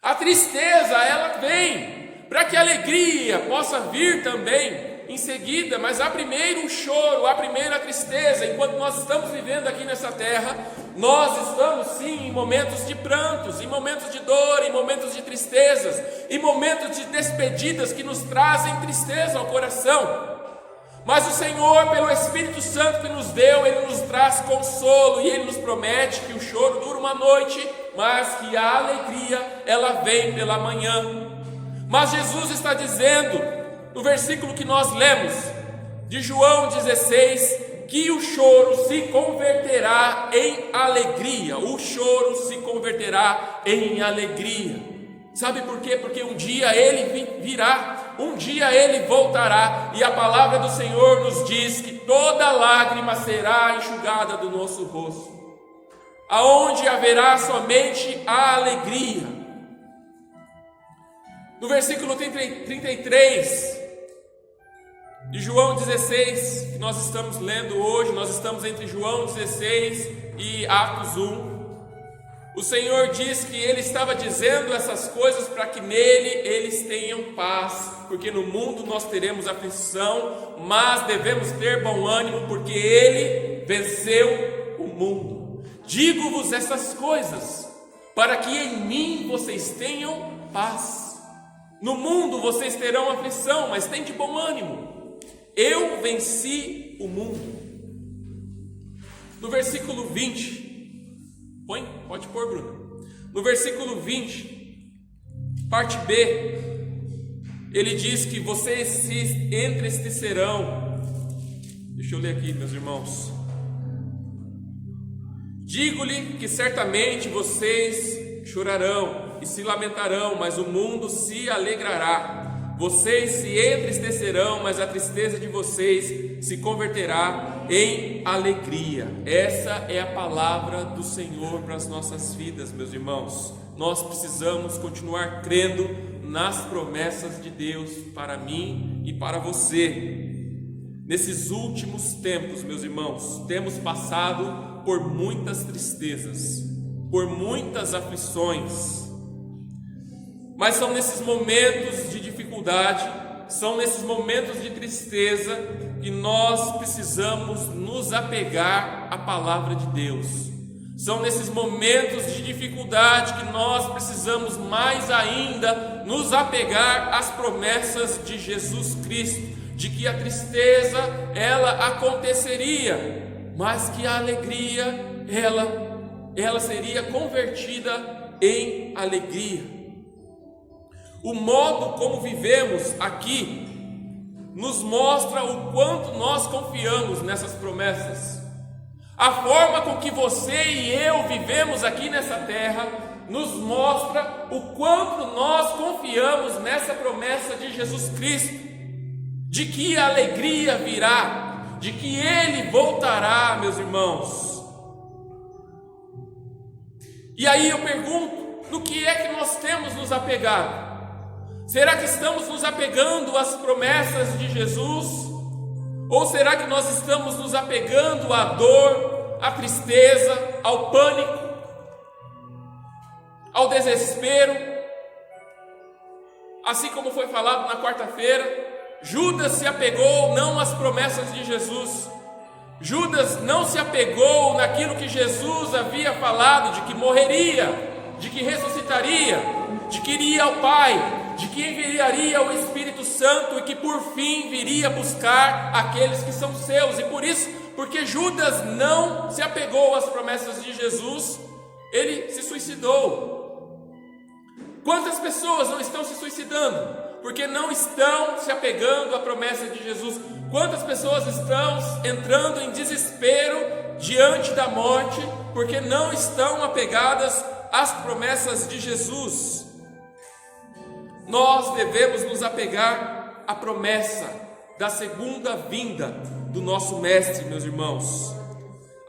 a tristeza ela vem, para que a alegria possa vir também em seguida, mas há primeiro o choro, há primeiro a tristeza. Enquanto nós estamos vivendo aqui nessa terra, nós estamos sim em momentos de prantos, em momentos de dor, em momentos de tristezas, em momentos de despedidas que nos trazem tristeza ao coração. Mas o Senhor, pelo Espírito Santo que nos deu, Ele nos traz consolo e Ele nos promete que o choro dura uma noite, mas que a alegria, ela vem pela manhã. Mas Jesus está dizendo, no versículo que nós lemos, de João 16, que o choro se converterá em alegria. O choro se converterá em alegria. Sabe por quê? Porque um dia Ele virá, um dia Ele voltará, e a palavra do Senhor nos diz que toda lágrima será enxugada do nosso rosto, aonde haverá somente a alegria. No versículo 33 de João 16, que nós estamos lendo hoje, nós estamos entre João 16 e Atos 1. O Senhor diz que Ele estava dizendo essas coisas para que nele eles tenham paz, porque no mundo nós teremos aflição, mas devemos ter bom ânimo, porque Ele venceu o mundo. Digo-vos essas coisas, para que em mim vocês tenham paz. No mundo vocês terão aflição, mas tem de bom ânimo. Eu venci o mundo. No versículo 20, pode pôr, Bruno. No versículo 20, parte B, ele diz que vocês se entristecerão. Deixa eu ler aqui, meus irmãos. Digo-lhe que certamente vocês chorarão e se lamentarão, mas o mundo se alegrará. Vocês se entristecerão, mas a tristeza de vocês se converterá em alegria. Essa é a palavra do Senhor para as nossas vidas, meus irmãos. Nós precisamos continuar crendo nas promessas de Deus para mim e para você. Nesses últimos tempos, meus irmãos, temos passado por muitas tristezas, por muitas aflições. Mas são nesses momentos de dificuldade, são nesses momentos de tristeza que nós precisamos nos apegar à palavra de Deus. São nesses momentos de dificuldade que nós precisamos mais ainda nos apegar às promessas de Jesus Cristo, de que a tristeza ela aconteceria, mas que a alegria ela seria convertida em alegria. O modo como vivemos aqui nos mostra o quanto nós confiamos nessas promessas. A forma com que você e eu vivemos aqui nessa terra nos mostra o quanto nós confiamos nessa promessa de Jesus Cristo, de que a alegria virá, de que Ele voltará, meus irmãos. E aí eu pergunto, no que é que nós temos nos apegado? Será que estamos nos apegando às promessas de Jesus? Ou será que nós estamos nos apegando à dor, à tristeza, ao pânico, ao desespero? Assim como foi falado na quarta-feira, Judas se apegou não às promessas de Jesus. Judas não se apegou naquilo que Jesus havia falado, de que morreria, de que ressuscitaria, de que iria ao Pai, de que enviaria o Espírito Santo e que por fim viria buscar aqueles que são seus. E por isso, porque Judas não se apegou às promessas de Jesus, ele se suicidou. Quantas pessoas não estão se suicidando porque não estão se apegando à promessa de Jesus? Quantas pessoas estão entrando em desespero diante da morte porque não estão apegadas às promessas de Jesus? Nós devemos nos apegar à promessa da segunda vinda do nosso Mestre, meus irmãos,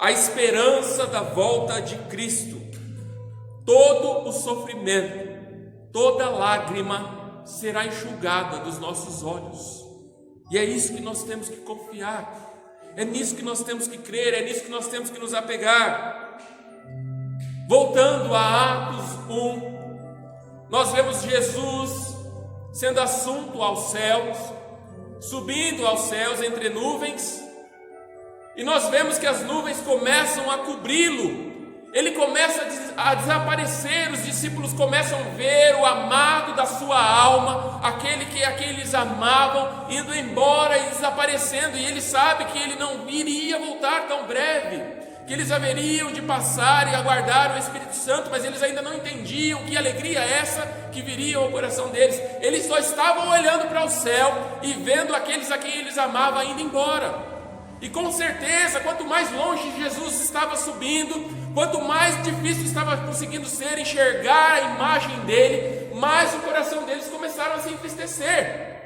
a esperança da volta de Cristo. Todo o sofrimento, toda lágrima será enxugada dos nossos olhos, e é isso que nós temos que confiar, é nisso que nós temos que crer, é nisso que nós temos que nos apegar. Voltando a Atos 1, nós vemos Jesus sendo assunto aos céus, subindo aos céus entre nuvens, e nós vemos que as nuvens começam a cobri-lo ele começa a desaparecer, os discípulos começam a ver o amado da sua alma, aquele que eles amavam, indo embora e desaparecendo, e ele sabe que ele não iria voltar tão breve, que eles haveriam de passar e aguardar o Espírito Santo, mas eles ainda não entendiam que alegria é essa que viria ao coração deles. Eles só estavam olhando para o céu e vendo aqueles a quem eles amavam indo embora. E com certeza, quanto mais longe Jesus estava subindo, quanto mais difícil estava conseguindo ser enxergar a imagem dele, mais o coração deles começaram a se entristecer.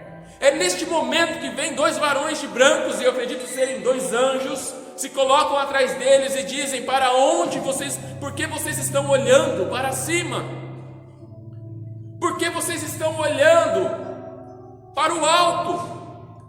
É neste momento que vem dois varões de brancos, e eu acredito serem dois anjos, se colocam atrás deles e dizem: para onde vocês, por que vocês estão olhando para cima? Por que vocês estão olhando para o alto?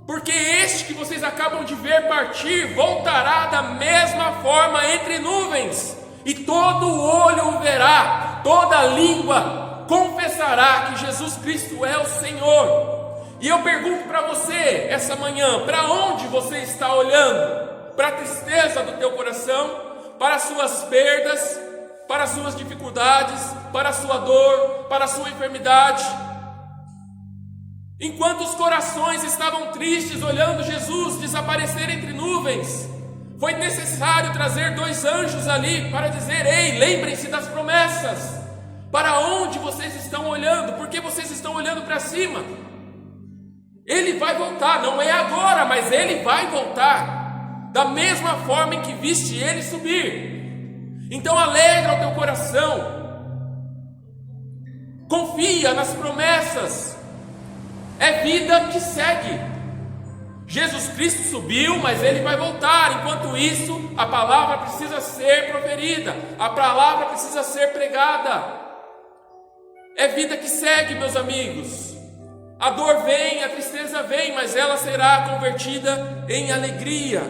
Porque este que vocês acabam de ver partir voltará da mesma forma entre nuvens, e todo olho o verá, toda língua confessará que Jesus Cristo é o Senhor. E eu pergunto para você essa manhã: para onde você está olhando? Para a tristeza do teu coração? Para as suas perdas? Para as suas dificuldades? Para a sua dor? Para a sua enfermidade? Enquanto os corações estavam tristes olhando Jesus desaparecer entre nuvens, foi necessário trazer dois anjos ali para dizer: ei, lembrem-se das promessas. Para onde vocês estão olhando? Por que vocês estão olhando para cima? Ele vai voltar, não é agora, mas ele vai voltar, da mesma forma em que viste ele subir. Então alegra o teu coração, confia nas promessas. É vida que segue. Jesus Cristo subiu, mas ele vai voltar. Enquanto isso, a palavra precisa ser proferida, a palavra precisa ser pregada. É vida que segue, meus amigos. A dor vem, a tristeza vem, mas ela será convertida em alegria,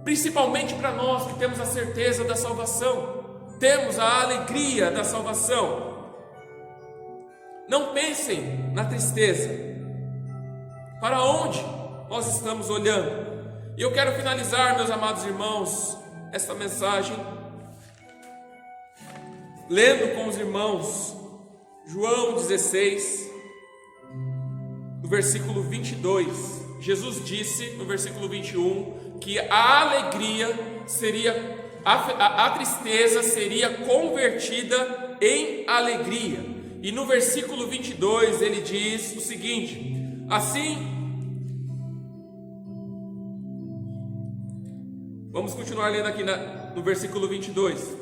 principalmente para nós que temos a certeza da salvação, temos a alegria da salvação. Não pensem na tristeza. Para onde nós estamos olhando? E eu quero finalizar, meus amados irmãos, esta mensagem lendo com os irmãos João 16, no versículo 22. Jesus disse no versículo 21 que a alegria seria, a tristeza seria convertida em alegria. E no versículo 22 ele diz o seguinte: assim, vamos continuar lendo aqui no versículo 22.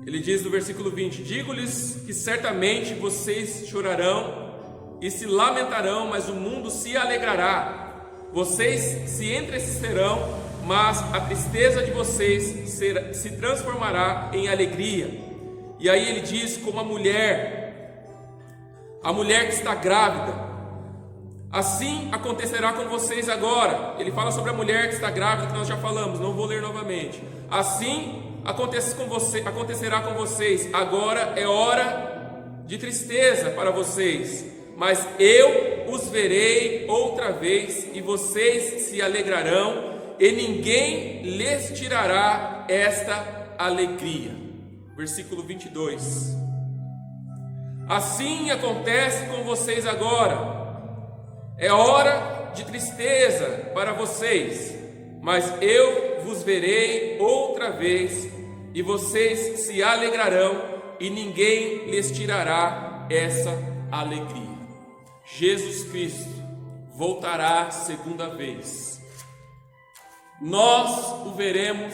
Ele diz no versículo 20: digo-lhes que certamente vocês chorarão e se lamentarão, mas o mundo se alegrará. Vocês se entristecerão, mas a tristeza de vocês se transformará em alegria. E aí ele diz: como a mulher que está grávida, assim acontecerá com vocês agora. Ele fala sobre a mulher que está grávida, que nós já falamos, não vou ler novamente. Assim acontecerá com vocês. Agora é hora de tristeza para vocês, mas eu os verei outra vez, e vocês se alegrarão, e ninguém lhes tirará esta alegria. Versículo 22. Assim acontece com vocês agora. É hora de tristeza para vocês, mas eu vos verei outra vez, e vocês se alegrarão, e ninguém lhes tirará essa alegria. Jesus Cristo voltará segunda vez. Nós o veremos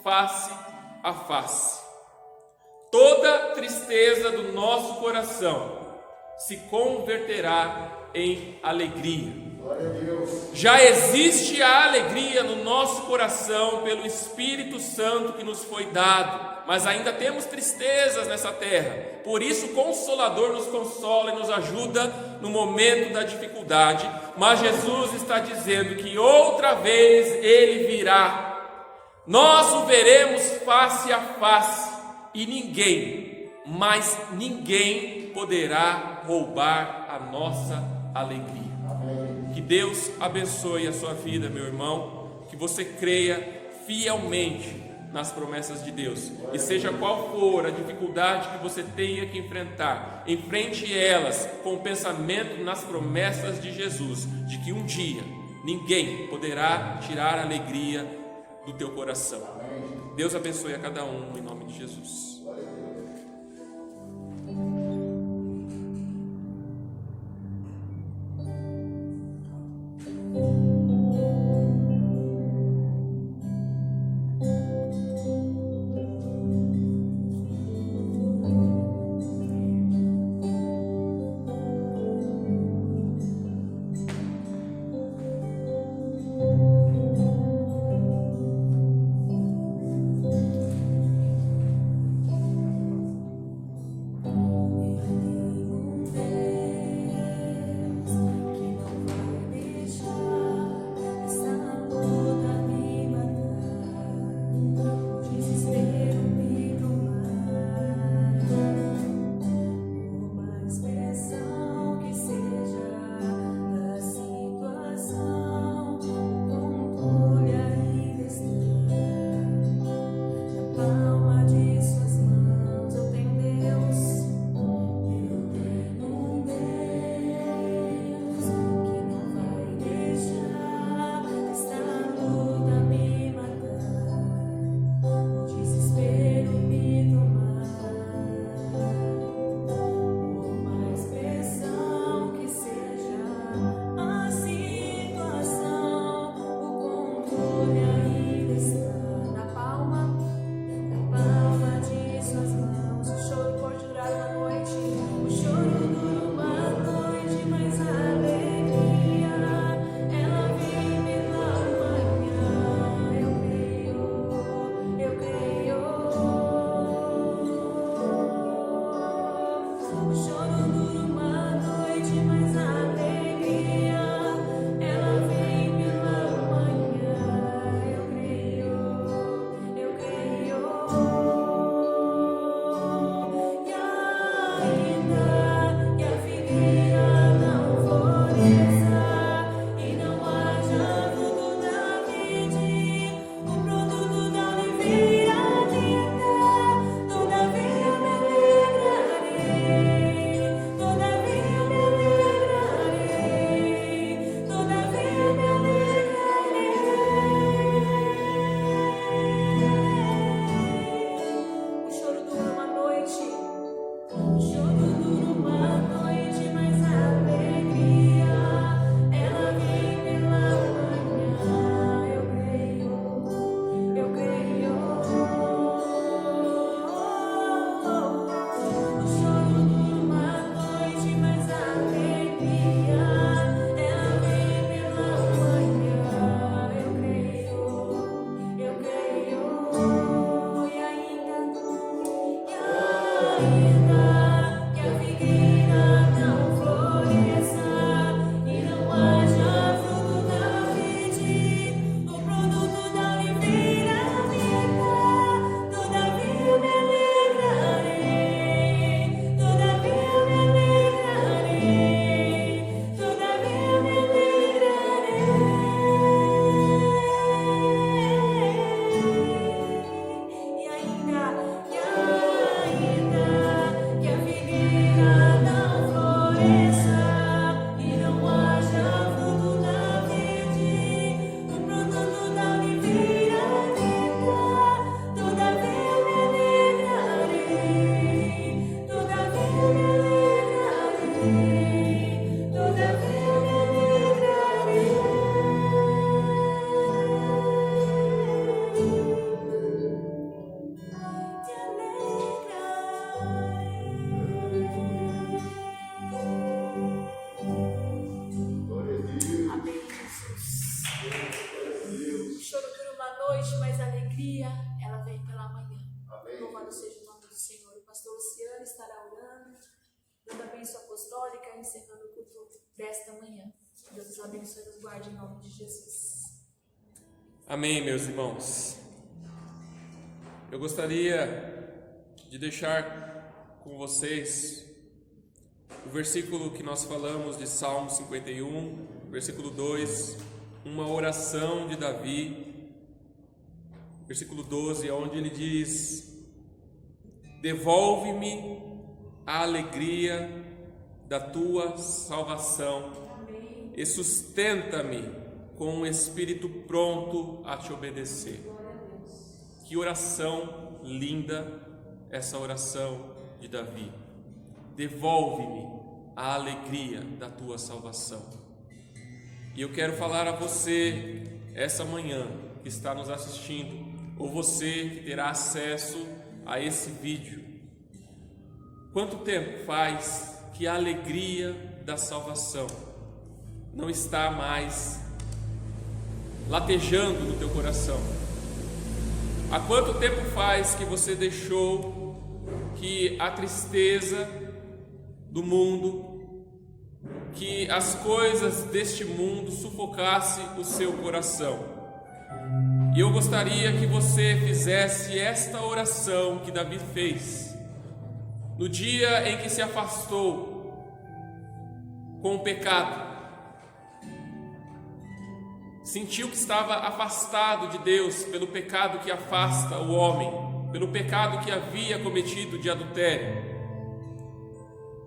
face a face. Toda tristeza do nosso coração se converterá em alegria. Glória a Deus. Já existe a alegria no nosso coração pelo Espírito Santo que nos foi dado, mas ainda temos tristezas nessa terra. Por isso o Consolador nos consola e nos ajuda no momento da dificuldade. Mas Jesus está dizendo que outra vez Ele virá. Nós o veremos face a face, e ninguém, mas ninguém poderá roubar a nossa alegria. Que Deus abençoe a sua vida, meu irmão, que você creia fielmente nas promessas de Deus, e seja qual for a dificuldade que você tenha que enfrentar, enfrente elas com o pensamento nas promessas de Jesus, de que um dia ninguém poderá tirar a alegria do teu coração. Deus abençoe a cada um, em nome de Jesus. Encerrando o culto desta manhã. Deus os abençoe e nos guarde em nome de Jesus. Amém, meus irmãos. Eu gostaria de deixar com vocês o versículo que nós falamos de Salmo 51, versículo 2, uma oração de Davi, versículo 12, onde ele diz: devolve-me a alegria da tua salvação e sustenta-me com um espírito pronto a te obedecer. Que oração linda essa oração de Davi. Devolve-me a alegria da tua salvação. E eu quero falar a você essa manhã que está nos assistindo, ou você que terá acesso a esse vídeo. Quanto tempo faz que a alegria da salvação não está mais latejando no teu coração? Há quanto tempo faz que você deixou que a tristeza do mundo, que as coisas deste mundo sufocasse o seu coração? E eu gostaria que você fizesse esta oração que Davi fez no dia em que se afastou com o pecado, sentiu que estava afastado de Deus pelo pecado que afasta o homem, pelo pecado que havia cometido de adultério.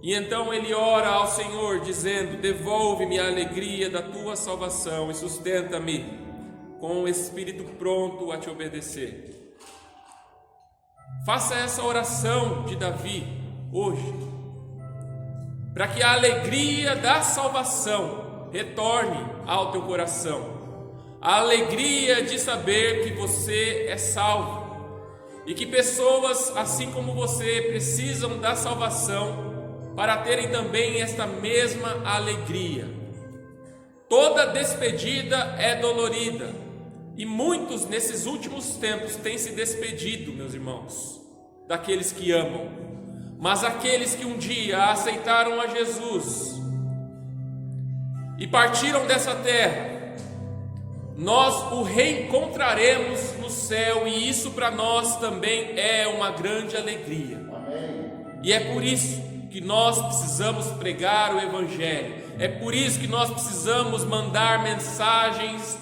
E então ele ora ao Senhor dizendo: devolve-me a alegria da tua salvação e sustenta-me com o espírito pronto a te obedecer. Faça essa oração de Davi hoje, para que a alegria da salvação retorne ao teu coração. A alegria de saber que você é salvo e que pessoas assim como você precisam da salvação para terem também esta mesma alegria. Toda despedida é dolorida e muitos nesses últimos tempos têm se despedido, meus irmãos, daqueles que amam. Mas aqueles que um dia aceitaram a Jesus e partiram dessa terra, nós o reencontraremos no céu, e isso para nós também é uma grande alegria. Amém. E é por isso que nós precisamos pregar o Evangelho, é por isso que nós precisamos mandar mensagens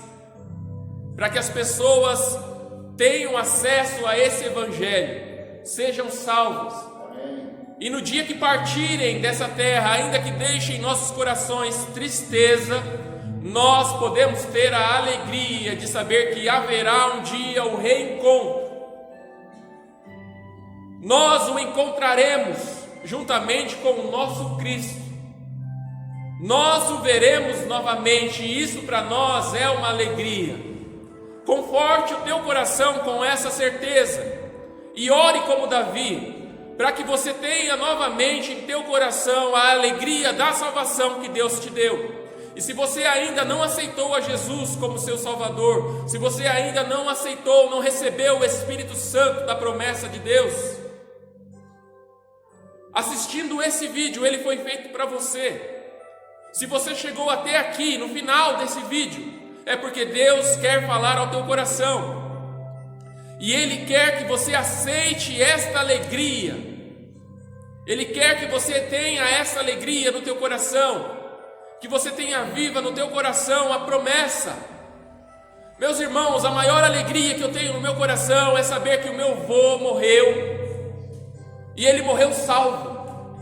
para que as pessoas tenham acesso a esse Evangelho, sejam salvas. Amém. E no dia que partirem dessa terra, ainda que deixem em nossos corações tristeza, nós podemos ter a alegria de saber que haverá um dia o reencontro. Nós o encontraremos juntamente com o nosso Cristo. Nós o veremos novamente, e isso para nós é uma alegria. Conforte o teu coração com essa certeza e ore como Davi, para que você tenha novamente em teu coração a alegria da salvação que Deus te deu. E se você ainda não aceitou a Jesus como seu Salvador, se você ainda não aceitou, não recebeu o Espírito Santo da promessa de Deus, assistindo esse vídeo, ele foi feito para você. Se você chegou até aqui, no final desse vídeo, é porque Deus quer falar ao teu coração, e Ele quer que você aceite esta alegria. Ele quer que você tenha essa alegria no teu coração, que você tenha viva no teu coração a promessa. Meus irmãos, a maior alegria que eu tenho no meu coração é saber que o meu avô morreu, e ele morreu salvo.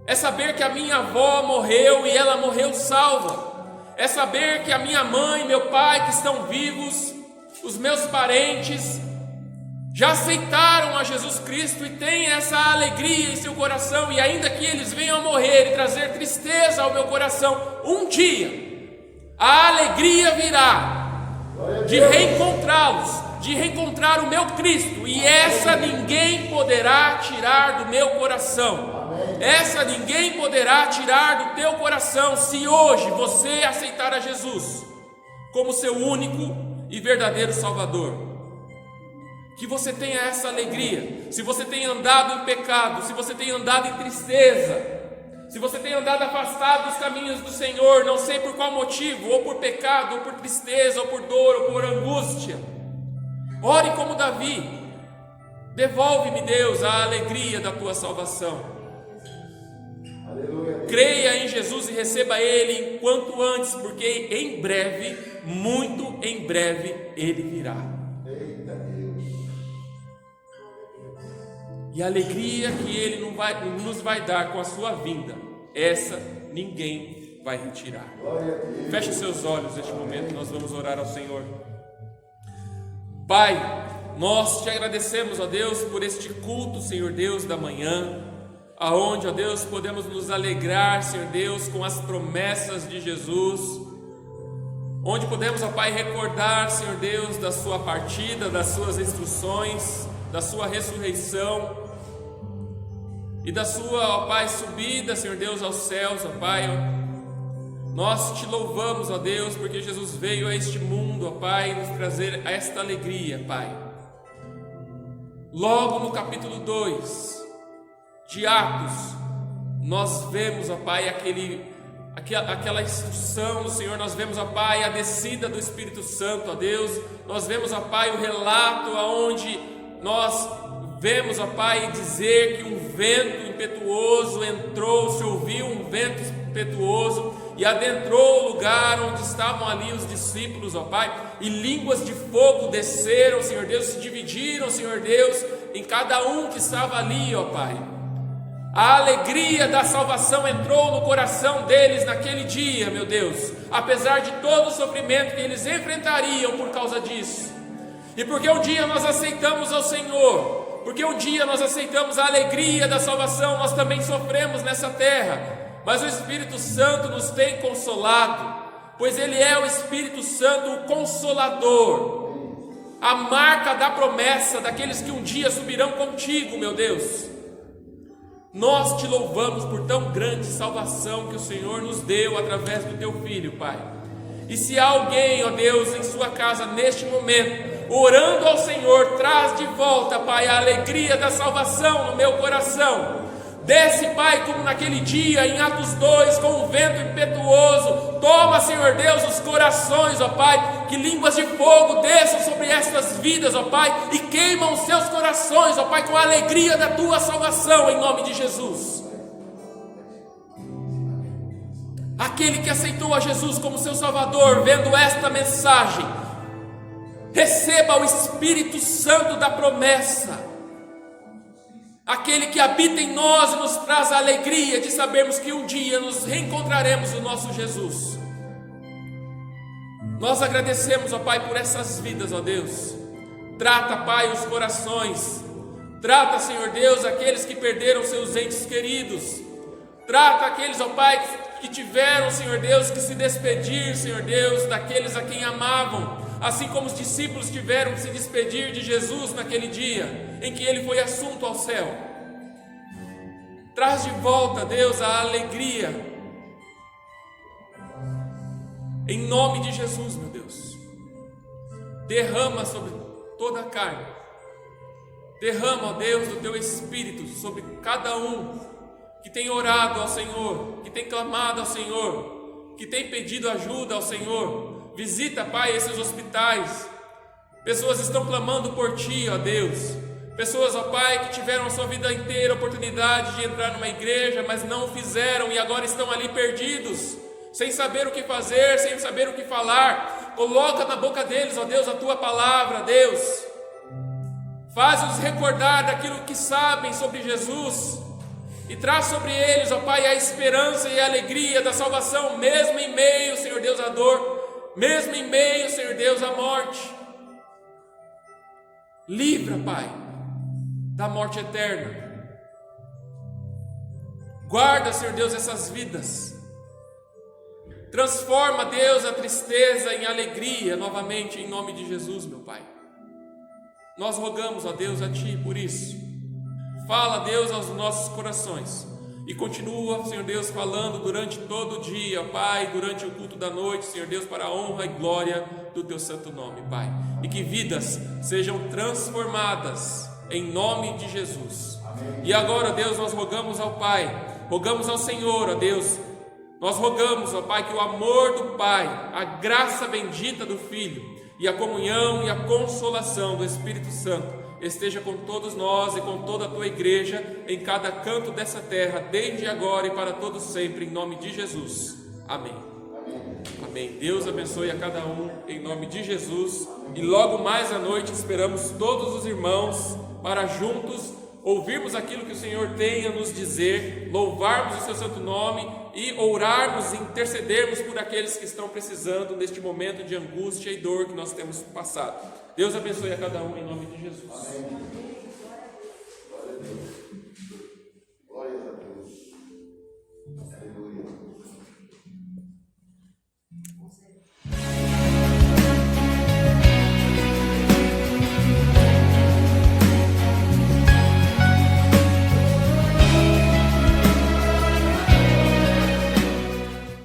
É saber que a minha avó morreu e ela morreu salva. É saber que a minha mãe e meu pai que estão vivos, os meus parentes, já aceitaram a Jesus Cristo e têm essa alegria em seu coração, e ainda que eles venham a morrer e trazer tristeza ao meu coração, um dia a alegria virá de reencontrá-los, de reencontrar o meu Cristo, e essa ninguém poderá tirar do meu coração. Essa ninguém poderá tirar do teu coração, se hoje você aceitar a Jesus como seu único e verdadeiro Salvador. Que você tenha essa alegria. Se você tem andado em pecado, se você tem andado em tristeza, se você tem andado afastado dos caminhos do Senhor, não sei por qual motivo, ou por pecado, ou por tristeza, ou por dor, ou por angústia, ore como Davi: devolve-me, Deus, a alegria da tua salvação. Creia em Jesus e receba Ele enquanto antes, porque em breve, muito em breve, Ele virá. E a alegria que Ele nos vai dar com a sua vinda, essa ninguém vai retirar. Feche seus olhos neste momento, nós vamos orar ao Senhor. Pai, nós te agradecemos, ó Deus, por este culto, Senhor Deus, da manhã, aonde, ó Deus, podemos nos alegrar, Senhor Deus, com as promessas de Jesus, onde podemos, ó Pai, recordar, Senhor Deus, da sua partida, das suas instruções, da sua ressurreição e da sua, ó Pai, subida, Senhor Deus, aos céus, ó Pai. Nós te louvamos, ó Deus, porque Jesus veio a este mundo, ó Pai, nos trazer esta alegria, Pai. Logo no capítulo 2 de Atos, nós vemos, ó Pai, aquela instrução do Senhor, nós vemos, ó Pai, a descida do Espírito Santo, ó Deus, nós vemos, ó Pai, o relato aonde nós vemos, ó Pai, dizer que um vento impetuoso entrou, se ouviu um vento impetuoso e adentrou o lugar onde estavam ali os discípulos, ó Pai, e línguas de fogo desceram, Senhor Deus, se dividiram, Senhor Deus, em cada um que estava ali, ó Pai. A alegria da salvação entrou no coração deles naquele dia, meu Deus, apesar de todo o sofrimento que eles enfrentariam por causa disso. E porque um dia nós aceitamos ao Senhor, porque um dia nós aceitamos a alegria da salvação, nós também sofremos nessa terra, mas o Espírito Santo nos tem consolado, pois Ele é o Espírito Santo, o Consolador, a marca da promessa daqueles que um dia subirão contigo, meu Deus. Nós te louvamos por tão grande salvação que o Senhor nos deu através do Teu Filho, Pai. E se há alguém, ó Deus, em sua casa neste momento, orando ao Senhor, traz de volta, Pai, a alegria da salvação no meu coração. Desce, Pai, como naquele dia em Atos 2, com um vento impetuoso. Toma, Senhor Deus, os corações, ó Pai, que línguas de fogo desçam sobre estas vidas, ó Pai, e queimam os seus corações, ó Pai, com a alegria da Tua salvação, em nome de Jesus. Aquele que aceitou a Jesus como seu Salvador, vendo esta mensagem, receba o Espírito Santo da promessa, aquele que habita em nós e nos traz a alegria de sabermos que um dia nos reencontraremos o nosso Jesus. Nós agradecemos, ó Pai, por essas vidas, ó Deus. Trata, Pai, os corações. Trata, Senhor Deus, aqueles que perderam seus entes queridos. Trata aqueles, ó Pai, que tiveram, Senhor Deus, que se despedir, Senhor Deus, daqueles a quem amavam, assim como os discípulos tiveram que se despedir de Jesus naquele dia em que Ele foi assunto ao céu. Traz de volta, Deus, a alegria, em nome de Jesus, meu Deus. Derrama sobre toda a carne, derrama, ó Deus, o Teu Espírito sobre cada um que tem orado ao Senhor, que tem clamado ao Senhor, que tem pedido ajuda ao Senhor. Visita, Pai, esses hospitais. Pessoas estão clamando por Ti, ó Deus. Pessoas, ó Pai, que tiveram a sua vida inteira a oportunidade de entrar numa igreja, mas não o fizeram e agora estão ali perdidos, sem saber o que fazer, sem saber o que falar. Coloca na boca deles, ó Deus, a Tua palavra, Deus. Faz-os recordar daquilo que sabem sobre Jesus e traz sobre eles, ó Pai, a esperança e a alegria da salvação, mesmo em meio, Senhor Deus, à dor, mesmo em meio, Senhor Deus, à morte. Livra, Pai, da morte eterna. Guarda, Senhor Deus, essas vidas. Transforma, Deus, a tristeza em alegria novamente, em nome de Jesus, meu Pai. Nós rogamos, ó Deus, a Ti por isso. Fala, Deus, aos nossos corações. E continua, Senhor Deus, falando durante todo o dia, Pai, durante o culto da noite, Senhor Deus, para a honra e glória do Teu santo nome, Pai. E que vidas sejam transformadas em nome de Jesus. Amém. E agora, Deus, nós rogamos ao Pai, rogamos ao Senhor, ó Deus, nós rogamos, ó Pai, que o amor do Pai, a graça bendita do Filho e a comunhão e a consolação do Espírito Santo esteja com todos nós e com toda a tua igreja em cada canto dessa terra, desde agora e para todos sempre, em nome de Jesus. Amém. Amém. Deus abençoe a cada um em nome de Jesus. E logo mais à noite esperamos todos os irmãos para juntos ouvirmos aquilo que o Senhor tem a nos dizer, louvarmos o seu santo nome e orarmos e intercedermos por aqueles que estão precisando neste momento de angústia e dor que nós temos passado. Deus abençoe a cada um em nome de Jesus. Amém.